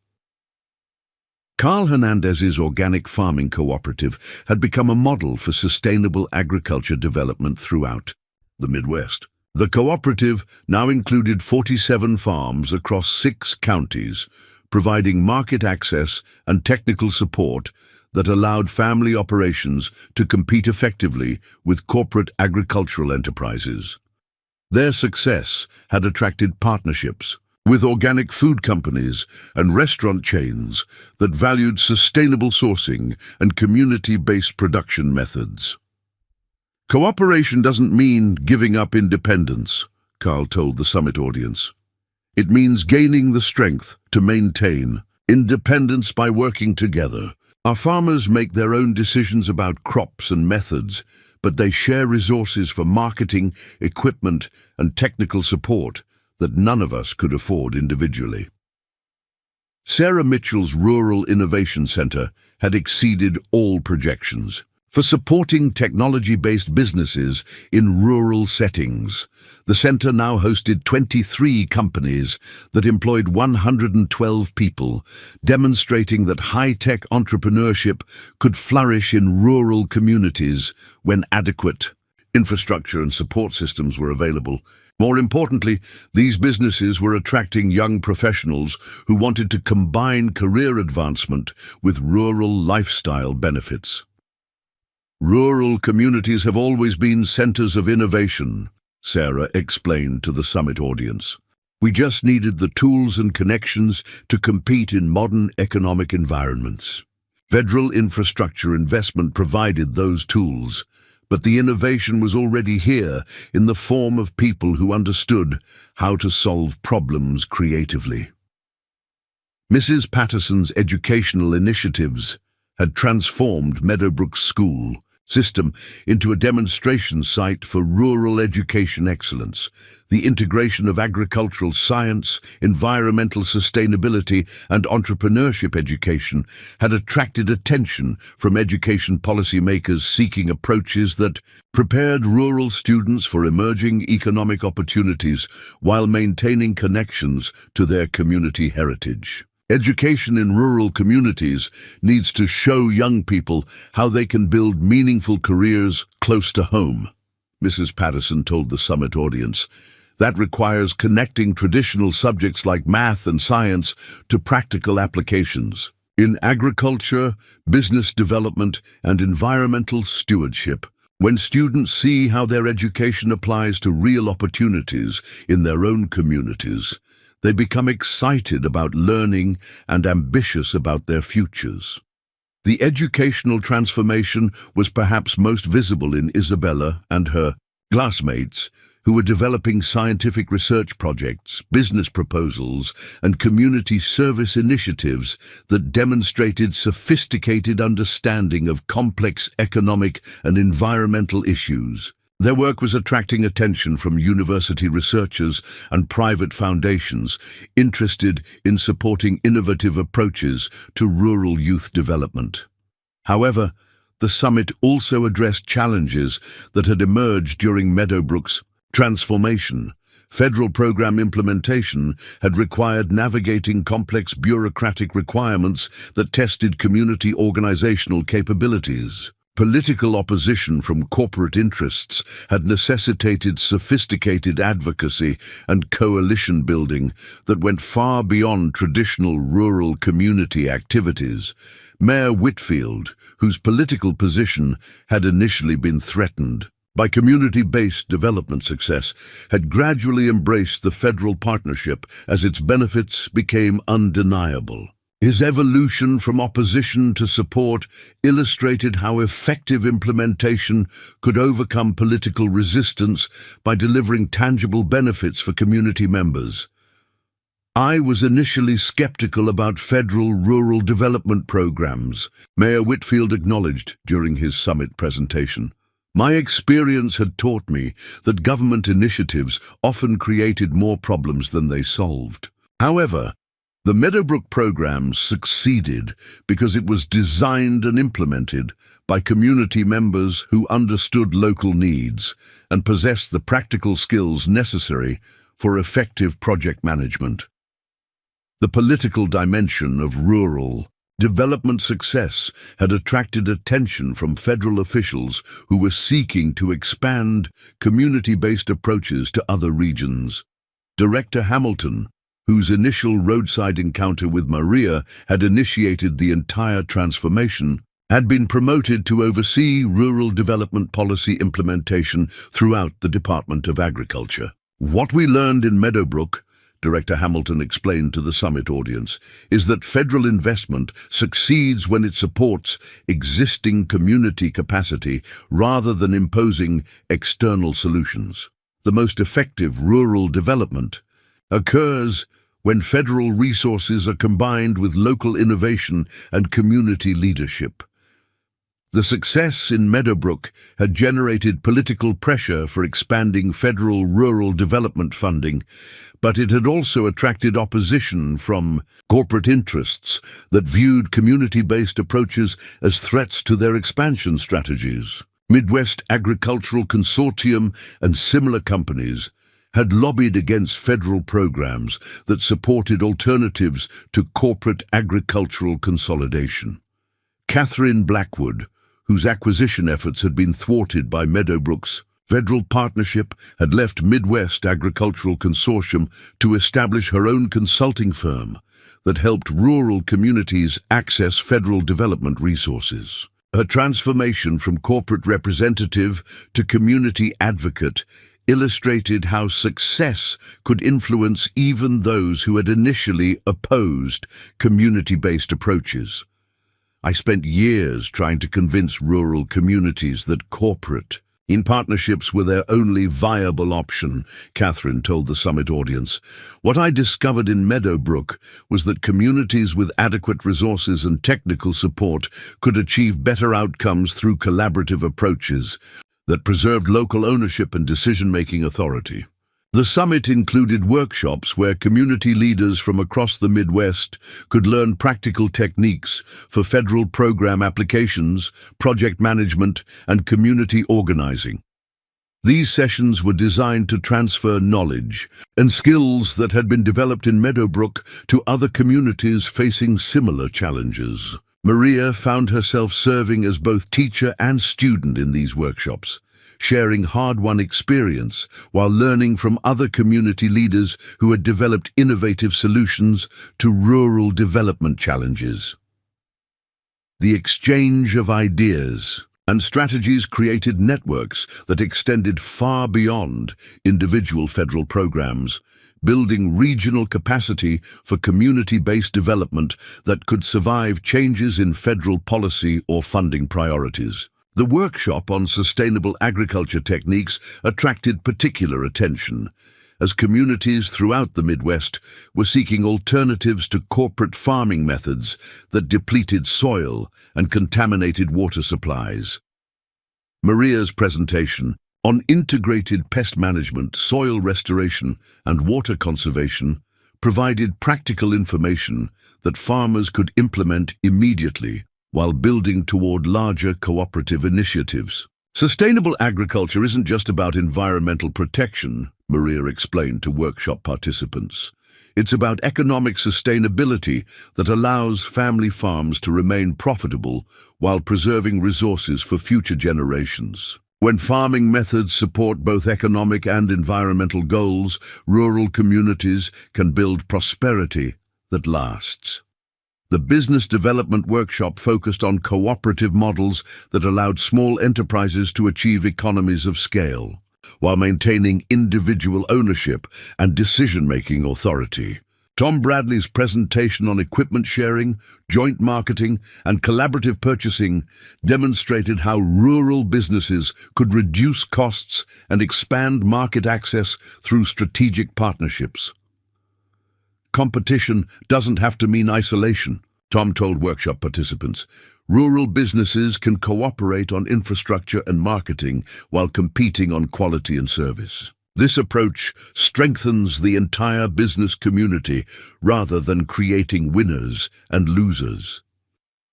Carl Hernandez's organic farming cooperative had become a model for sustainable agriculture development throughout the Midwest. The cooperative now included 47 farms across 6 counties, providing market access and technical support that allowed family operations to compete effectively with corporate agricultural enterprises. Their success had attracted partnerships with organic food companies and restaurant chains that valued sustainable sourcing and community-based production methods. Cooperation doesn't mean giving up independence, Carl told the summit audience. It means gaining the strength to maintain independence by working together. Our farmers make their own decisions about crops and methods, but they share resources for marketing, equipment, and technical support that none of us could afford individually. Sarah Mitchell's Rural Innovation Center had exceeded all projections for supporting technology-based businesses in rural settings. The center now hosted 23 companies that employed 112 people, demonstrating that high-tech entrepreneurship could flourish in rural communities when adequate infrastructure and support systems were available. More importantly, these businesses were attracting young professionals who wanted to combine career advancement with rural lifestyle benefits. Rural communities have always been centers of innovation, Sarah explained to the summit audience. We just needed the tools and connections to compete in modern economic environments. Federal infrastructure investment provided those tools, but the innovation was already here in the form of people who understood how to solve problems creatively. Mrs. Patterson's educational initiatives had transformed Meadowbrook School system into a demonstration site for rural education excellence. The integration of agricultural science, environmental sustainability, and entrepreneurship education had attracted attention from education policymakers seeking approaches that prepared rural students for emerging economic opportunities while maintaining connections to their community heritage. Education in rural communities needs to show young people how they can build meaningful careers close to home, Mrs. Patterson told the summit audience. That requires connecting traditional subjects like math and science to practical applications in agriculture, business development, and environmental stewardship. When students see how their education applies to real opportunities in their own communities, they become excited about learning and ambitious about their futures. The educational transformation was perhaps most visible in Isabella and her classmates, who were developing scientific research projects, business proposals, and community service initiatives that demonstrated sophisticated understanding of complex economic and environmental issues. Their work was attracting attention from university researchers and private foundations interested in supporting innovative approaches to rural youth development. However, the summit also addressed challenges that had emerged during Meadowbrook's transformation. Federal program implementation had required navigating complex bureaucratic requirements that tested community organizational capabilities. Political opposition from corporate interests had necessitated sophisticated advocacy and coalition building that went far beyond traditional rural community activities. Mayor Whitfield, whose political position had initially been threatened by community-based development success, had gradually embraced the federal partnership as its benefits became undeniable. His evolution from opposition to support illustrated how effective implementation could overcome political resistance by delivering tangible benefits for community members. I was initially skeptical about federal rural development programs, Mayor Whitfield acknowledged during his summit presentation. My experience had taught me that government initiatives often created more problems than they solved. However, the Meadowbrook program succeeded because it was designed and implemented by community members who understood local needs and possessed the practical skills necessary for effective project management. The political dimension of rural development success had attracted attention from federal officials who were seeking to expand community-based approaches to other regions. Director Hamilton, whose initial roadside encounter with Maria had initiated the entire transformation, had been promoted to oversee rural development policy implementation throughout the Department of Agriculture. What we learned in Meadowbrook, Director Hamilton explained to the summit audience, is that federal investment succeeds when it supports existing community capacity rather than imposing external solutions. The most effective rural development occurs when federal resources are combined with local innovation and community leadership. The success in Meadowbrook had generated political pressure for expanding federal rural development funding, but it had also attracted opposition from corporate interests that viewed community-based approaches as threats to their expansion strategies. Midwest Agricultural Consortium and similar companies had lobbied against federal programs that supported alternatives to corporate agricultural consolidation. Catherine Blackwood, whose acquisition efforts had been thwarted by Meadowbrook's federal partnership, had left Midwest Agricultural Consortium to establish her own consulting firm that helped rural communities access federal development resources. Her transformation from corporate representative to community advocate illustrated how success could influence even those who had initially opposed community-based approaches. I spent years trying to convince rural communities that corporate partnerships were their only viable option, Catherine told the summit audience. What I discovered in Meadowbrook was that communities with adequate resources and technical support could achieve better outcomes through collaborative approaches that preserved local ownership and decision-making authority. The summit included workshops where community leaders from across the Midwest could learn practical techniques for federal program applications, project management, and community organizing. These sessions were designed to transfer knowledge and skills that had been developed in Meadowbrook to other communities facing similar challenges. Maria found herself serving as both teacher and student in these workshops, sharing hard-won experience while learning from other community leaders who had developed innovative solutions to rural development challenges. The exchange of ideas and strategies created networks that extended far beyond individual federal programs, building regional capacity for community-based development that could survive changes in federal policy or funding priorities. The workshop on sustainable agriculture techniques attracted particular attention, as communities throughout the Midwest were seeking alternatives to corporate farming methods that depleted soil and contaminated water supplies. Maria's presentation on integrated pest management, soil restoration, and water conservation provided practical information that farmers could implement immediately while building toward larger cooperative initiatives. Sustainable agriculture isn't just about environmental protection, Maria explained to workshop participants. It's about economic sustainability that allows family farms to remain profitable while preserving resources for future generations. When farming methods support both economic and environmental goals, rural communities can build prosperity that lasts. The business development workshop focused on cooperative models that allowed small enterprises to achieve economies of scale, while maintaining individual ownership and decision-making authority. Tom Bradley's presentation on equipment sharing, joint marketing, and collaborative purchasing demonstrated how rural businesses could reduce costs and expand market access through strategic partnerships. Competition doesn't have to mean isolation, Tom told workshop participants. Rural businesses can cooperate on infrastructure and marketing while competing on quality and service. This approach strengthens the entire business community rather than creating winners and losers.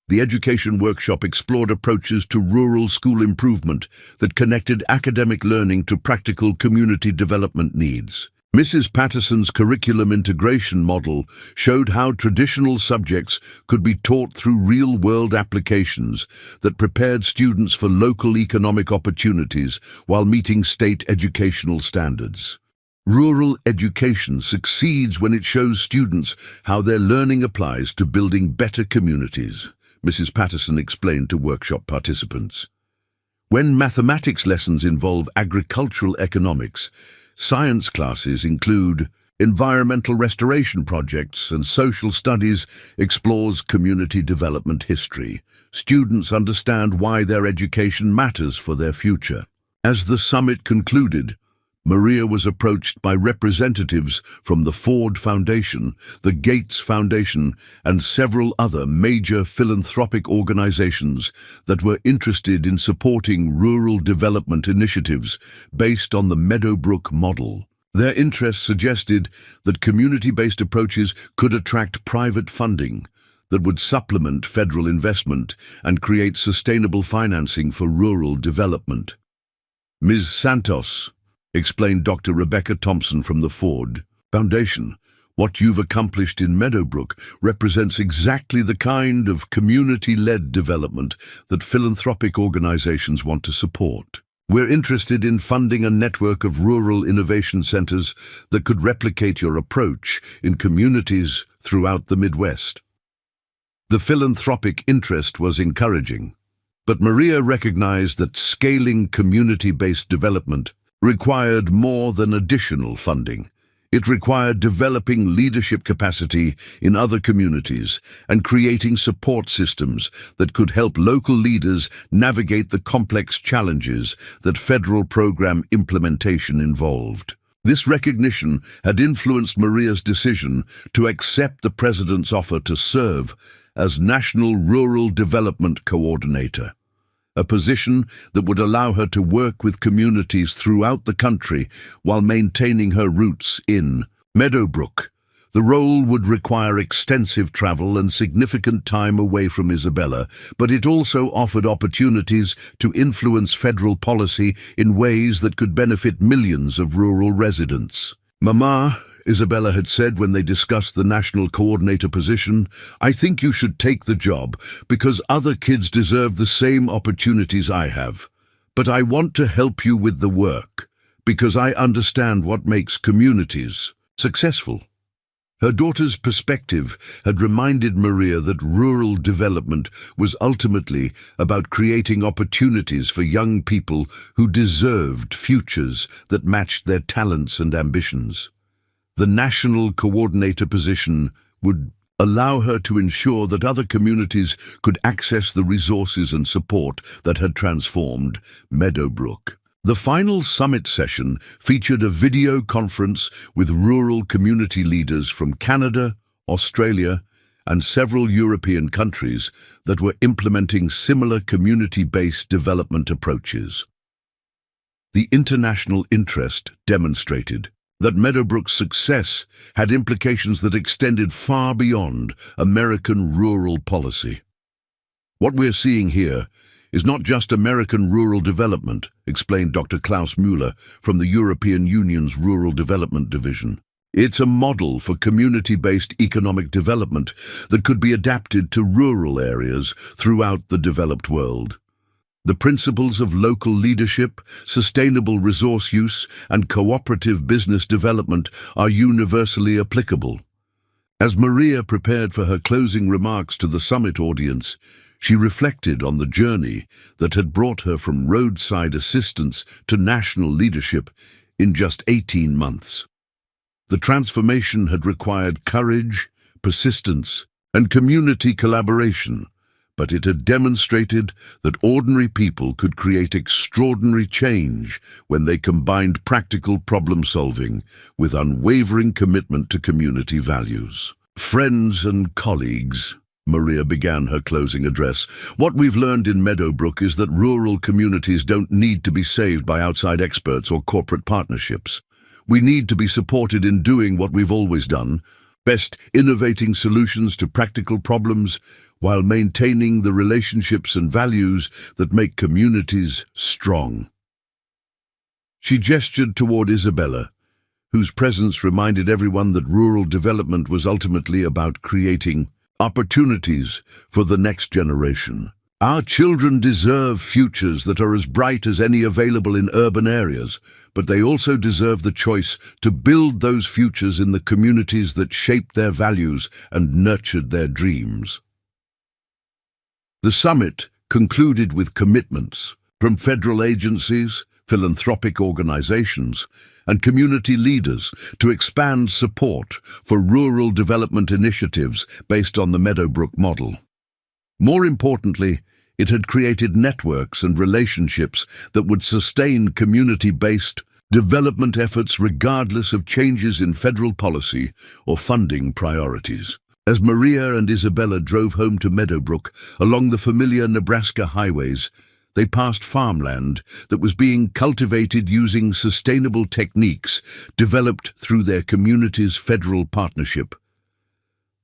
The education workshop explored approaches to rural school improvement that connected academic learning to practical community development needs. Mrs. Patterson's curriculum integration model showed how traditional subjects could be taught through real-world applications that prepared students for local economic opportunities while meeting state educational standards. Rural education succeeds when it shows students how their learning applies to building better communities, Mrs. Patterson explained to workshop participants. When mathematics lessons involve agricultural economics, science classes include environmental restoration projects, and social studies explores community development history. Students understand why their education matters for their future. As the summit concluded, Maria was approached by representatives from the Ford Foundation, the Gates Foundation, and several other major philanthropic organizations that were interested in supporting rural development initiatives based on the Meadowbrook model. Their interest suggested that community-based approaches could attract private funding that would supplement federal investment and create sustainable financing for rural development. Ms. Santos, explained Dr. Rebecca Thompson from the Ford Foundation, what you've accomplished in Meadowbrook represents exactly the kind of community-led development that philanthropic organizations want to support. We're interested in funding a network of rural innovation centers that could replicate your approach in communities throughout the Midwest. The philanthropic interest was encouraging, but Maria recognized that scaling community-based development required more than additional funding. It required developing leadership capacity in other communities and creating support systems that could help local leaders navigate the complex challenges that federal program implementation involved. This recognition had influenced Maria's decision to accept the president's offer to serve as National Rural Development Coordinator, a position that would allow her to work with communities throughout the country while maintaining her roots in Meadowbrook. The role would require extensive travel and significant time away from Isabella, but it also offered opportunities to influence federal policy in ways that could benefit millions of rural residents. Mama, Isabella had said when they discussed the national coordinator position, I think you should take the job because other kids deserve the same opportunities I have. But I want to help you with the work because I understand what makes communities successful. Her daughter's perspective had reminded Maria that rural development was ultimately about creating opportunities for young people who deserved futures that matched their talents and ambitions. The national coordinator position would allow her to ensure that other communities could access the resources and support that had transformed Meadowbrook. The final summit session featured a video conference with rural community leaders from Canada, Australia, and several European countries that were implementing similar community-based development approaches. The international interest demonstrated that Meadowbrook's success had implications that extended far beyond American rural policy. What we're seeing here is not just American rural development, explained Dr. Klaus Müller from the European Union's Rural Development Division. It's a model for community-based economic development that could be adapted to rural areas throughout the developed world. The principles of local leadership, sustainable resource use, and cooperative business development are universally applicable. As Maria prepared for her closing remarks to the summit audience, she reflected on the journey that had brought her from roadside assistance to national leadership in just 18 months. The transformation had required courage, persistence, and community collaboration, but it had demonstrated that ordinary people could create extraordinary change when they combined practical problem-solving with unwavering commitment to community values. Friends and colleagues, Maria began her closing address, what we've learned in Meadowbrook is that rural communities don't need to be saved by outside experts or corporate partnerships. We need to be supported in doing what we've always done, best innovating solutions to practical problems while maintaining the relationships and values that make communities strong. She gestured toward Isabella, whose presence reminded everyone that rural development was ultimately about creating opportunities for the next generation. Our children deserve futures that are as bright as any available in urban areas, but they also deserve the choice to build those futures in the communities that shaped their values and nurtured their dreams. The summit concluded with commitments from federal agencies, philanthropic organizations, and community leaders to expand support for rural development initiatives based on the Meadowbrook model. More importantly, it had created networks and relationships that would sustain community-based development efforts regardless of changes in federal policy or funding priorities. As Maria and Isabella drove home to Meadowbrook along the familiar Nebraska highways, they passed farmland that was being cultivated using sustainable techniques developed through their community's federal partnership.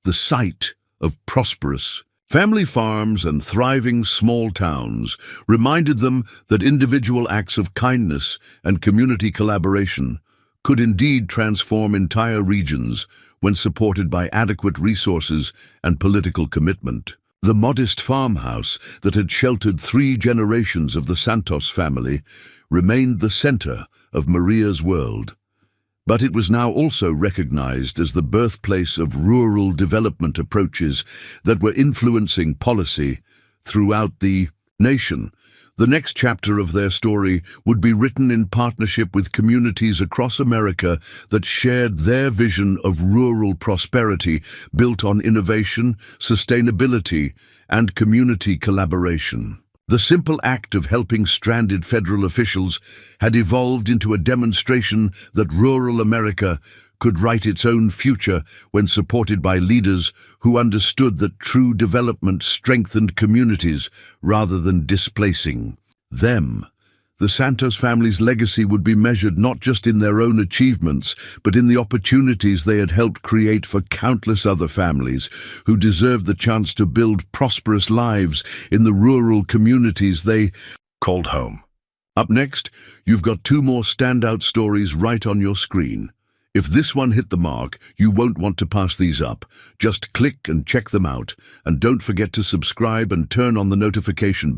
The sight of prosperous family farms and thriving small towns reminded them that individual acts of kindness and community collaboration could indeed transform entire regions when supported by adequate resources and political commitment. The modest farmhouse that had sheltered 3 generations of the Santos family remained the center of Maria's world. But it was now also recognized as the birthplace of rural development approaches that were influencing policy throughout the nation. The next chapter of their story would be written in partnership with communities across America that shared their vision of rural prosperity built on innovation, sustainability, and community collaboration. The simple act of helping stranded federal officials had evolved into a demonstration that rural America could write its own future when supported by leaders who understood that true development strengthened communities rather than displacing them. The Santos family's legacy would be measured not just in their own achievements, but in the opportunities they had helped create for countless other families who deserved the chance to build prosperous lives in the rural communities they called home. Up next, you've got 2 more standout stories right on your screen. If this one hit the mark, you won't want to pass these up. Just click and check them out, and don't forget to subscribe and turn on the notification bell.